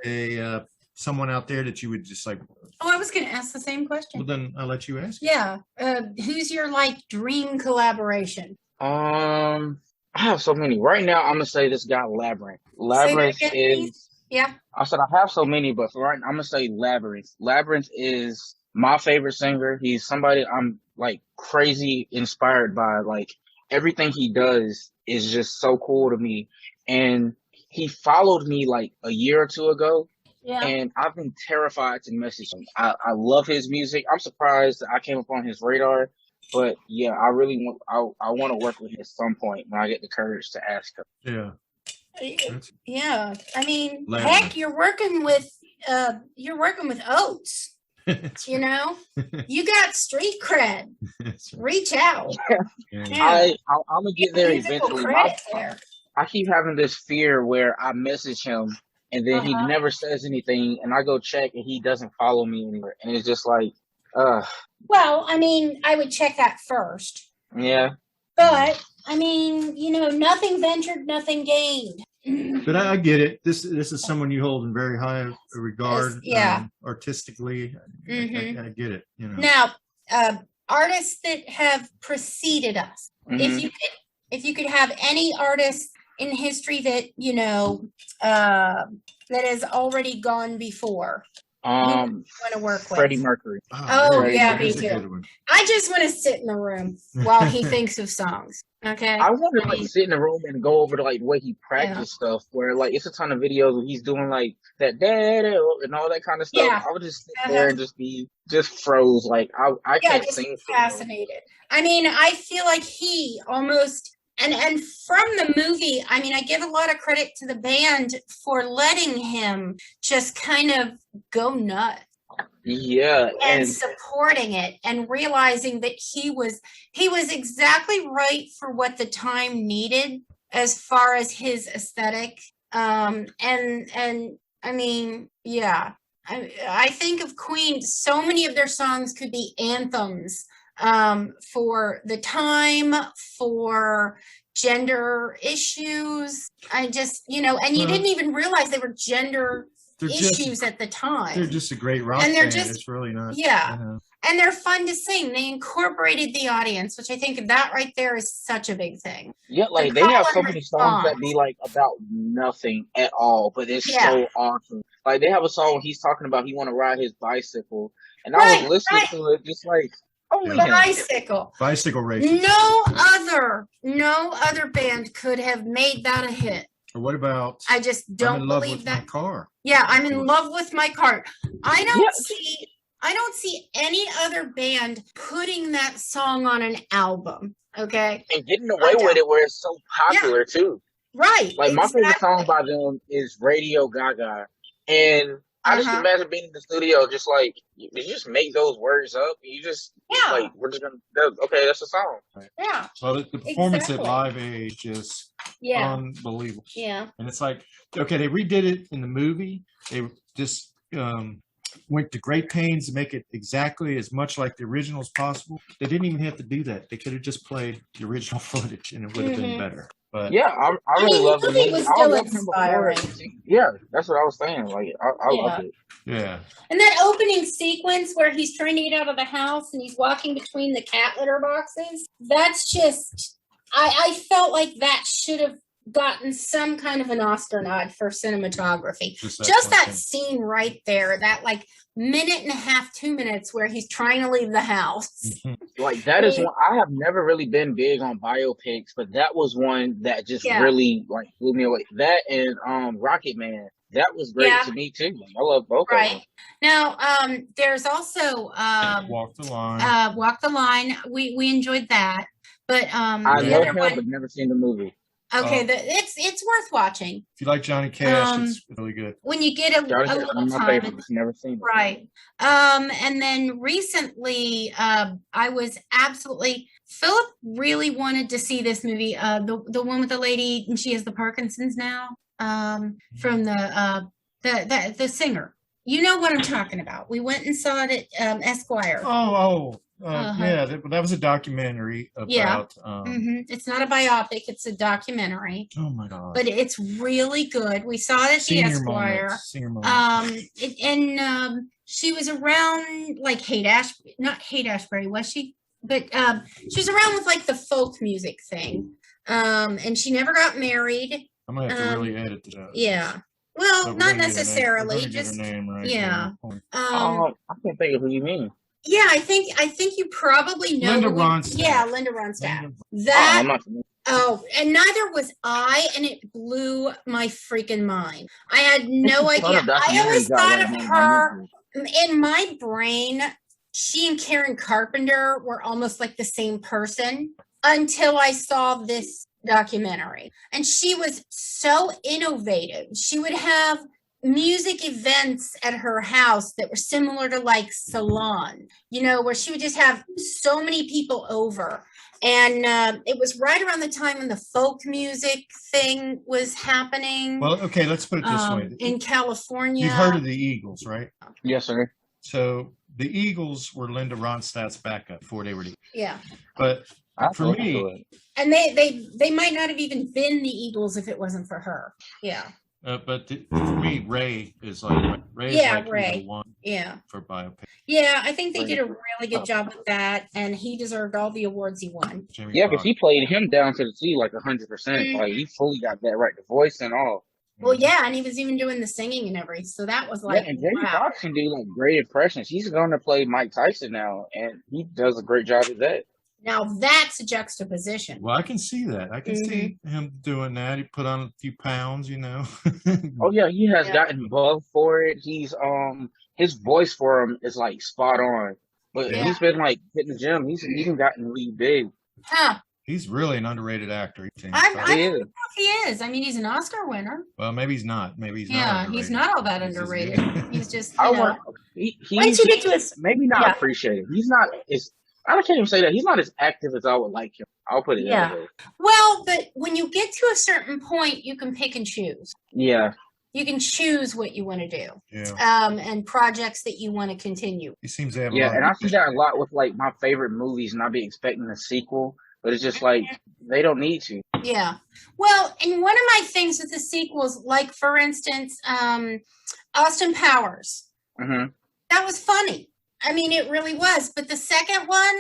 a someone out there that you would just like? Oh, I was going to ask the same question. Well, then I'll let you ask. Yeah. Who's your like dream collaboration? I have so many. Right now, I'm gonna say this guy Labyrinth. Labyrinth is. Yeah. I said I have so many, but for right now, I'm gonna say Labyrinth. Labyrinth is my favorite singer. He's somebody I'm like crazy inspired by. Like everything he does is just so cool to me. And he followed me like a year or two ago. Yeah. And I've been terrified to message him. I love his music. I'm surprised that I came upon his radar. But yeah, I really want to work with him at some point when I get the courage to ask him. Yeah. Yeah. I mean, heck, you're working with Oats. You know, you got street cred. Reach out. Yeah. I'm gonna get there eventually. I keep having this fear where I message him and then he never says anything, and I go check and he doesn't follow me anywhere, and it's just like, Well, I mean, I would check that first. Yeah. But I mean, you know, nothing ventured, nothing gained. But I get it. This is someone you hold in very high regard. Yeah. Artistically, I get it. You know. Now, artists that have preceded us. If you could have any artist in history that, that has already gone before? Who would you want to work Freddie with? Mercury. Oh, yeah, me That's a good too. one. I just want to sit in the room while he thinks of songs. Okay. I want to I mean, sit in the room and go over the way he yeah. practiced stuff. Where it's a ton of videos where he's doing that and all that kind of stuff. Yeah. I would just sit there and just froze. I can't just sing. fascinated. I mean, I feel like he almost and from the movie, I mean, I give a lot of credit to the band for letting him just kind of go nuts. Yeah, and supporting it and realizing that he was exactly right for what the time needed as far as his aesthetic. And I mean, yeah, I think of Queen, so many of their songs could be anthems for the time, for gender issues. I just, and you didn't even realize they were gender issues at the time. They're just a great rock and they're band. just It's really not. Yeah. And they're fun to sing. They incorporated the audience, which I think that right there is such a big thing. Yeah, they have so many songs that be about nothing at all, but it's so awesome. They have a song he's talking about he want to ride his bicycle, and I was listening to it just bicycle racing. No other band could have made that a hit. Or what about I just don't believe that. My car. Yeah, I'm in love with my car. I don't see any other band putting that song on an album. Okay. And getting away with it where it's so popular too. Right. My favorite song by them is Radio Gaga. And I just imagine being in the studio just you just make those words up. You just we're just gonna that's a song. Right. Yeah. Well, the performance at Live Aid just unbelievable. Yeah. And it's they redid it in the movie. They just went to great pains to make it exactly as much like the original as possible. They didn't even have to do that. They could have just played the original footage and it would have been better. But yeah, I really love the movie. Was still inspiring. Yeah, that's what I was saying. I love it. Yeah. And that opening sequence where he's trying to get out of the house and he's walking between the cat litter boxes, that's just, I felt like that should have gotten some kind of an Oscar nod for cinematography. Just that scene right there, that minute and a half, 2 minutes where he's trying to leave the house. That is one. I have never really been big on biopics, but that was one that just really blew me away. That and Rocket Man, that was great to me too. I love both of them. Now, there's also Walk the Line. Walk the Line. We enjoyed that, but I know him, but never seen the movie. Okay, it's worth watching. If you like Johnny Cash, it's really good. When you get a little time, never seen it. Right. And then recently, I was Philip really wanted to see this movie, the one with the lady, and she has the Parkinson's now. From the singer. You know what I'm talking about. We went and saw it at Esquire. Yeah, that was a documentary about. It's not a biopic; it's a documentary. Oh my god! But it's really good. We saw it at the Esquire. Senior moments. And she was around not Haight Ashbury, was she? But she was around with the folk music thing. And she never got married. I'm gonna have to really add it to that. Yeah. Well, not necessarily. Just name right. Yeah. I can't think of who you mean. Yeah, I think you probably know Linda Ronstadt. Yeah, Linda Ronstadt. And neither was I, and it blew my freaking mind. I had no idea. I always thought of her in my brain. She and Karen Carpenter were almost like the same person until I saw this documentary. And she was so innovative. She would have music events at her house that were similar to Salon, where she would just have so many people over. And it was right around the time when the folk music thing was happening. Well, okay, let's put it this way. In California. You've heard of the Eagles, right? Yes, sir. So the Eagles were Linda Ronstadt's backup before they were the Eagles. Yeah. But for me... And they might not have even been the Eagles if it wasn't for her. Yeah. For me, Ray is like Ray. one Yeah. for biopic. Yeah, I think they did a really good job with that, and he deserved all the awards he won. Yeah, because he played him down to the T like 100%. Like he fully got that right, the voice and all. Well, yeah, and he was even doing the singing and everything, so that was like, and Jamie Foxx can do like great impressions. He's going to play Mike Tyson now, and he does a great job at that. Now that's a juxtaposition. Well, I can see that. I can see him doing that. He put on a few pounds, Oh yeah, he has gotten buff for it. He's his voice for him is like spot on. But he's been like hitting the gym. He's even gotten really big. Huh. He's really an underrated actor. I don't know if he is. I mean, he's an Oscar winner. Well, maybe he's not. Maybe he's not. Yeah, he's not all that underrated. He's just, you know. Once you get to his, maybe not appreciated. He's not as, I can't even say that. He's not as active as I would like him. I'll put it that way. Well, but when you get to a certain point, you can pick and choose. Yeah. You can choose what you want to do. Yeah. And projects that you want to continue. He seems to have and I see that a lot with like my favorite movies, and I be expecting a sequel. But it's just like, they don't need to. Yeah. Well, and one of my things with the sequels, like, for instance, Austin Powers. Mm-hmm. That was funny. I mean, it really was. But the second one,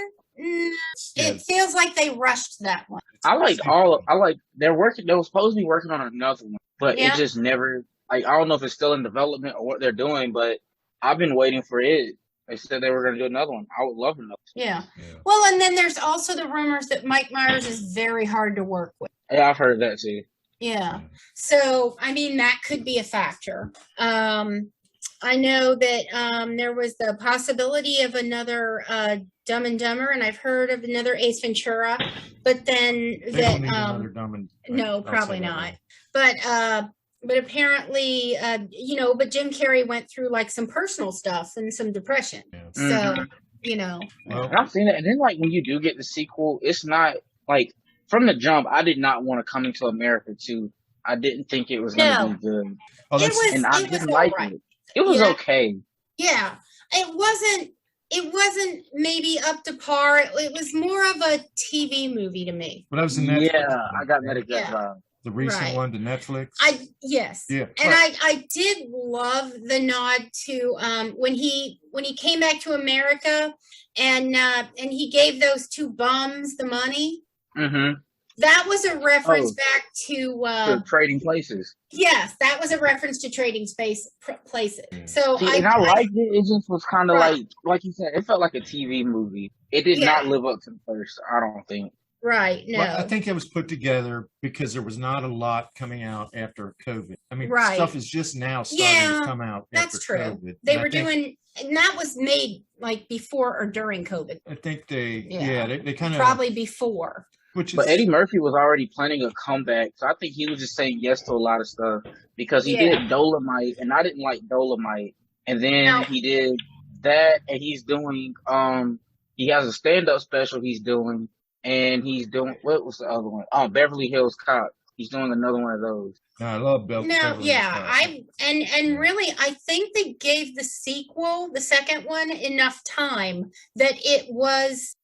it feels like they rushed that one. They were supposed to be working on another one. But it just never, like, I don't know if it's still in development or what they're doing, but I've been waiting for it. They said they were going to do another one. I would love another. Yeah. Well, and then there's also the rumors that Mike Myers is very hard to work with. Yeah, I've heard that too. Yeah. So, I mean, that could be a factor. I know that there was the possibility of another Dumb and Dumber, and I've heard of another Ace Ventura, but then no, probably not. But apparently, but Jim Carrey went through like some personal stuff and some depression. Yeah. So, Well, I've seen it. And then like when you do get the sequel, it's not like from the jump, I did not want to Coming to America 2. I didn't think it was going to be good. Oh, I didn't like it. It was okay. Yeah. It wasn't maybe up to par. It was more of a TV movie to me. But I was in Netflix. Yeah, I got that exact vibe. The recent one to Netflix. Yes. Yeah. And I did love the nod to when he came back to America and he gave those two bums the money. Mm-hmm. That was a reference back to Trading Places. Yes, that was a reference to Trading Places. So I liked it. It just was kind of like you said, it felt like a TV movie. It did not live up to the first, I don't think. Right. No. Well, I think it was put together because there was not a lot coming out after COVID. I mean, stuff is just now starting to come out. That's true. COVID. They were doing, and that was made like before or during COVID. I think they kind of probably before. But Eddie Murphy was already planning a comeback, so I think he was just saying yes to a lot of stuff because he did Dolomite, and I didn't like Dolomite, and then he did that, and he's doing he has a stand-up special he's doing. And he's doing, what was the other one? Oh, Beverly Hills Cop. He's doing another one of those. No, I love Beverly Hills Cop. And really, I think they gave the sequel, the second one, enough time that it was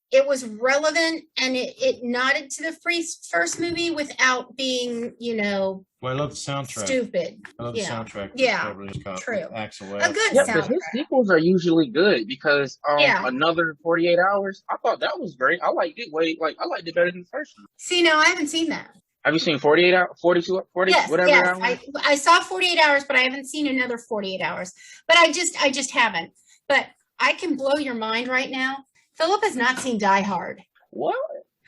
relevant and it nodded to the first movie without being, Well, I love the soundtrack. Stupid. I love the soundtrack. Yeah, Cop, true. Axel a good soundtrack. But his sequels are usually good because another 48 Hours. I thought that was great. I liked it I liked it better than the first one. See, no, I haven't seen that. Have you seen 48 hours, 42, 40, whatever? Yes, I saw 48 Hours, but I haven't seen another 48 Hours. But I just haven't. But I can blow your mind right now. Philip has not seen Die Hard. What?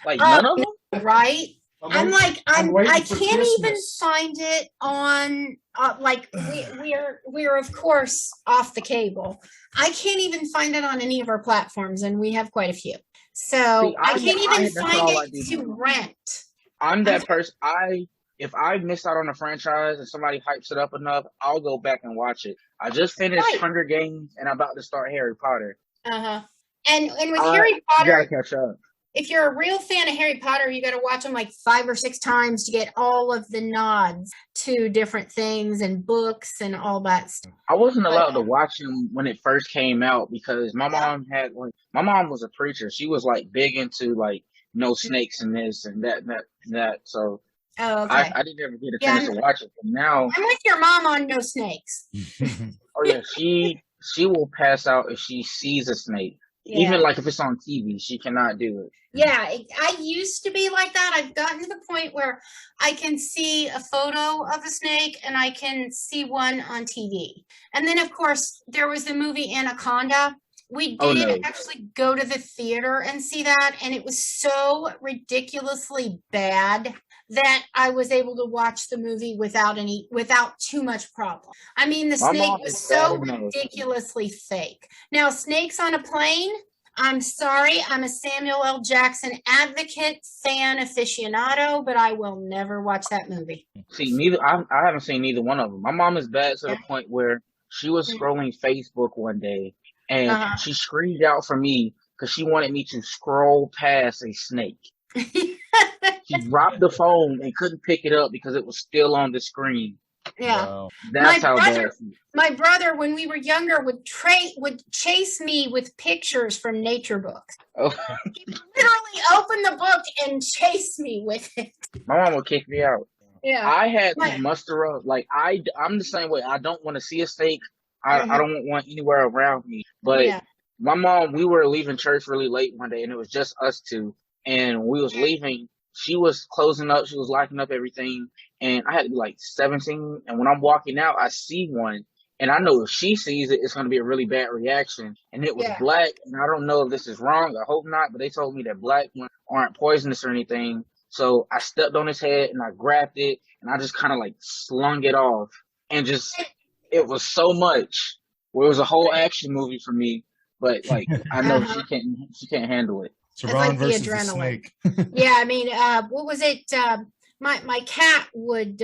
Like none of them? Right? I can't even find it on we're of course off the cable. I can't even find it on any of our platforms, and we have quite a few. So I can't even find it to rent. I'm that person. If I miss out on a franchise and somebody hypes it up enough, I'll go back and watch it. I just finished Hunger Games and I'm about to start Harry Potter. And with Harry Potter, you gotta catch up. If you're a real fan of Harry Potter, you got to watch them like 5 or 6 times to get all of the nods to different things and books and all that stuff. I wasn't allowed to watch them when it first came out because my mom my mom was a preacher. She was like big into like no snakes and this and that. So Oh, okay. I didn't ever get a chance to watch it, but now I'm with your mom on no snakes. oh yeah, she will pass out if she sees a snake. Yeah. Even like if it's on TV, she cannot do it. Yeah, I used to be like that. I've gotten to the point where I can see a photo of a snake and I can see one on TV. And then, of course, there was the movie Anaconda. We did actually go to the theater and see that, and it was so ridiculously bad that I was able to watch the movie without too much problem. I mean, the snake was so ridiculously fake. Now, snakes on a plane, I'm sorry, I'm a Samuel L. Jackson advocate, fan, aficionado, but I will never watch that movie. See, I haven't seen neither one of them. My mom is bad to the point where she was scrolling Facebook one day, and she screamed out for me because she wanted me to scroll past a snake. She dropped the phone and couldn't pick it up because it was still on the screen. Yeah. Wow. That's how bad. My brother, when we were younger, would chase me with pictures from nature books. Oh. He would literally open the book and chase me with it. My mom would kick me out. Yeah. I had to muster up. Like, I'm the same way. I don't want to see a snake. I don't want anywhere around me. But my mom, we were leaving church really late one day, and it was just us two. And we was leaving. She was closing up. She was locking up everything. And I had to be like 17. And when I'm walking out, I see one. And I know if she sees it, it's going to be a really bad reaction. And it was black. And I don't know if this is wrong. I hope not. But they told me that black ones aren't poisonous or anything. So I stepped on his head and I grabbed it. And I just kind of like slung it off. And just, it was so much. Where it was a whole action movie for me. But like, I know she can't handle it. Cervon like versus the snake. Yeah, I mean, what was it? My cat would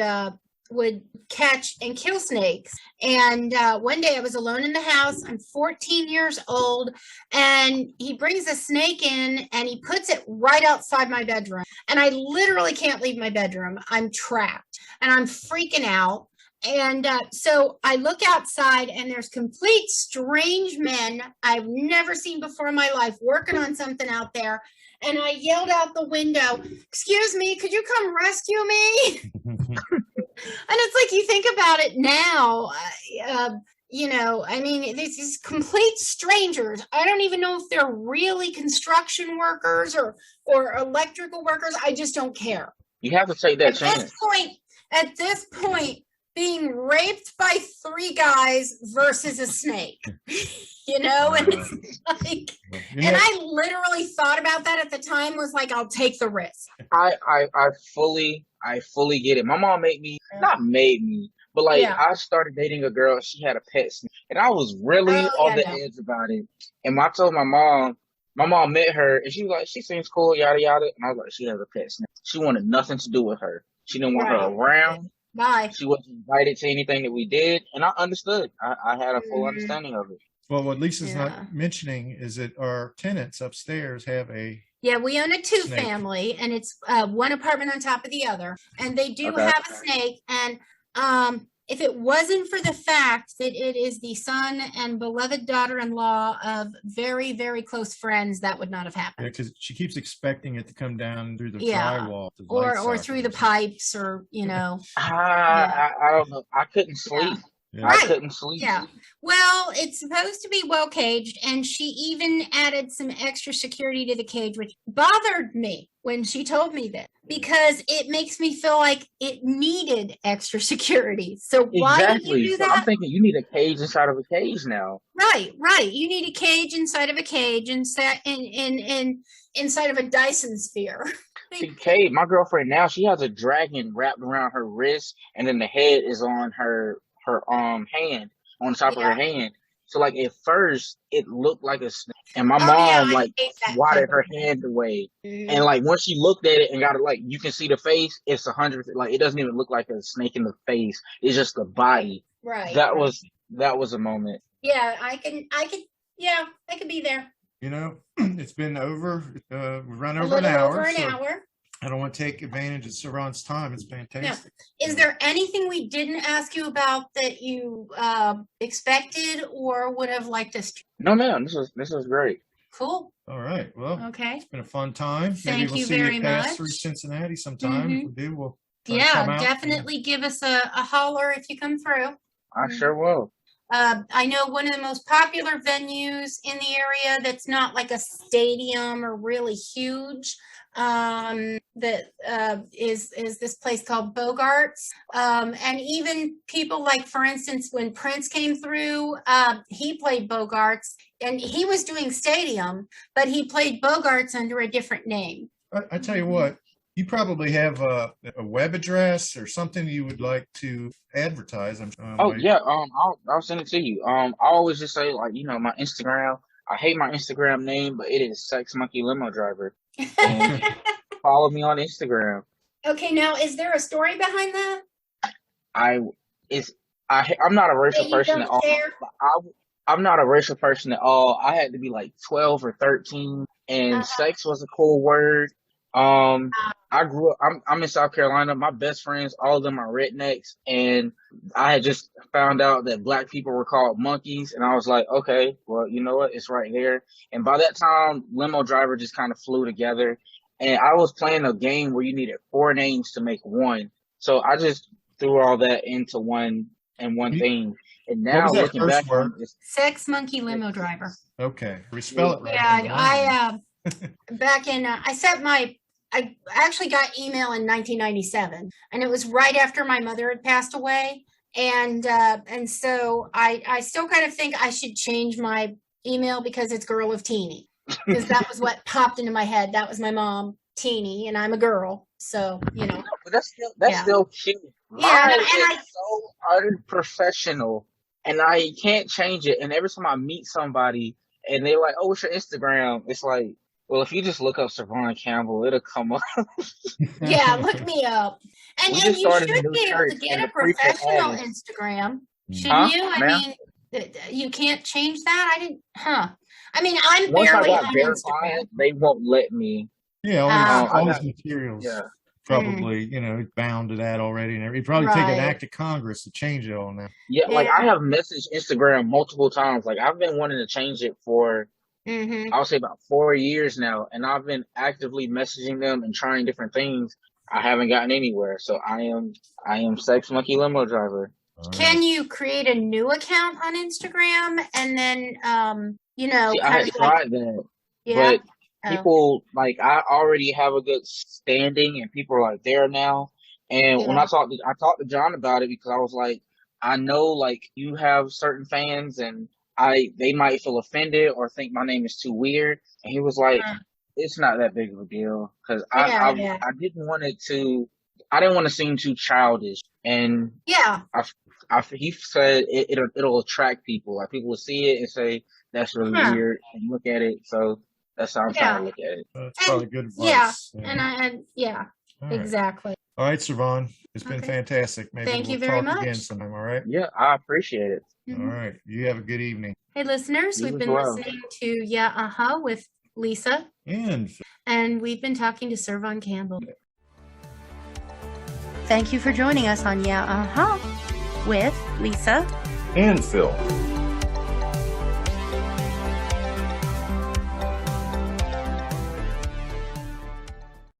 catch and kill snakes. And one day I was alone in the house. I'm 14 years old, and he brings a snake in and he puts it right outside my bedroom. And I literally can't leave my bedroom. I'm trapped and I'm freaking out. And so I look outside, and there's complete strange men I've never seen before in my life working on something out there. And I yelled out the window, "Excuse me, could you come rescue me?" And it's like, you think about it now, you know, I mean, these complete strangers. I don't even know if they're really construction workers or electrical workers. I just don't care. You have to take that chance. At this point, being raped by 3 guys versus a snake, you know, and it's like, and I literally thought about that at the time, was like, I'll take the risk. I fully get it. My mom not made me, but like I started dating a girl. She had a pet snake, and I was really on the edge about it. And I told my mom met her, and she was like, she seems cool, yada yada. And I was like, she has a pet snake. She wanted nothing to do with her. She didn't want her around. Bye. She wasn't invited to anything that we did, and I understood. I had a full understanding of it. Well, what Lisa's not mentioning is that our tenants upstairs have a we own a 2-family, and it's one apartment on top of the other, and they do have a snake. And if it wasn't for the fact that it is the son and beloved daughter-in-law of very, very close friends, that would not have happened. Yeah, because she keeps expecting it to come down through the drywall. Or through the pipes, or, you know. I don't know. I couldn't sleep. Yeah. I couldn't sleep. Yeah. Well, it's supposed to be well caged, and she even added some extra security to the cage, which bothered me when she told me that, because it makes me feel like it needed extra security. So why did you do that? I'm thinking you need a cage inside of a cage now. Right. You need a cage inside of a cage, inside of a Dyson sphere. Kate, my girlfriend now, she has a dragon wrapped around her wrist, and then the head is on her hand, on top of her hand. So like at first it looked like a snake, and my mom swatted her hand away. And like once she looked at it and got it, like you can see the face, it's 100%, like it doesn't even look like a snake in the face. It's just the body. Right. That was a moment. Yeah, I could be there. You know, it's been over. We've run over an hour. I don't want to take advantage of Cervon's time. It's fantastic. No. Is there anything we didn't ask you about that you expected or would have liked us to? No, ma'am. This was great. Cool. All right. Well, okay. It's been a fun time. Thank Maybe we'll you see very you pass much. through Cincinnati sometime. If we do, we'll Come out? definitely give us a holler if you come through. I sure will. I know one of the most popular venues in the area that's not like a stadium or really huge that is this place called Bogart's. And even people like, for instance, when Prince came through, he played Bogart's, and he was doing stadium, but he played Bogart's under a different name. I tell you what, you probably have a web address or something you would like to advertise. Yeah. I'll send it to you. I always just say, like, my Instagram. I hate my Instagram name, but it is Sex Monkey Limo Driver. And follow me on Instagram. Okay, now is there a story behind that? I'm not a racial person at all. I'm not a racial person at all. I had to be like 12 or 13, and sex was a cool word. I grew up, I'm in South Carolina. My best friends, all of them are rednecks. And I had just found out that black people were called monkeys. And I was like, okay, well, you know what? It's right here. And by that time, limo driver just kind of flew together. And I was playing a game where you needed 4 names to make one. So I just threw all that into one thing. And now looking back on it, Sex Monkey Limo Driver. Okay. We spell it right. Yeah, back in, I actually got email in 1997, and it was right after my mother had passed away. And so I still kind of think I should change my email because it's Girl of Teeny, because that was what popped into my head. That was my mom, Teeny, and I'm a girl. So, But that's still cute. Yeah. Mine is so unprofessional, and I can't change it. And every time I meet somebody and they're like, oh, what's your Instagram? It's like, well, if you just look up Cervon Campbell, it'll come up. Yeah, look me up. And you should be able to get a professional Instagram, shouldn't you? I mean, you can't change that? I mean, I'm Once barely I got on verified, Instagram. they won't let me. Yeah, all these materials. Yeah. Probably, bound to that already. And it'd probably take an act of Congress to change it all now. Yeah, like I have messaged Instagram multiple times. Like I've been wanting to change it for I'll say about 4 years now, and I've been actively messaging them and trying different things. I haven't gotten anywhere, so I am Sex Monkey Limo Driver. Can you create a new account on Instagram and then See, I had tried that, but people I already have a good standing, and people are like there now. And when I talked to John about it, because I was like, I know like you have certain fans, and they might feel offended or think my name is too weird. And he was like, it's not that big of a deal, because I didn't want to seem too childish. And he said it'll attract people. Like people will see it and say that's really weird and look at it. So that's how I'm trying to look at it. That's probably good advice. Exactly. All right, Cervon, it's been fantastic. Maybe Thank you we'll very talk much. again sometime. All right. Yeah, I appreciate it. All right. You have a good evening. Hey, listeners, we've been listening to with Lisa. And we've been talking to Cervon Campbell. Thank you for joining us on with Lisa and Phil.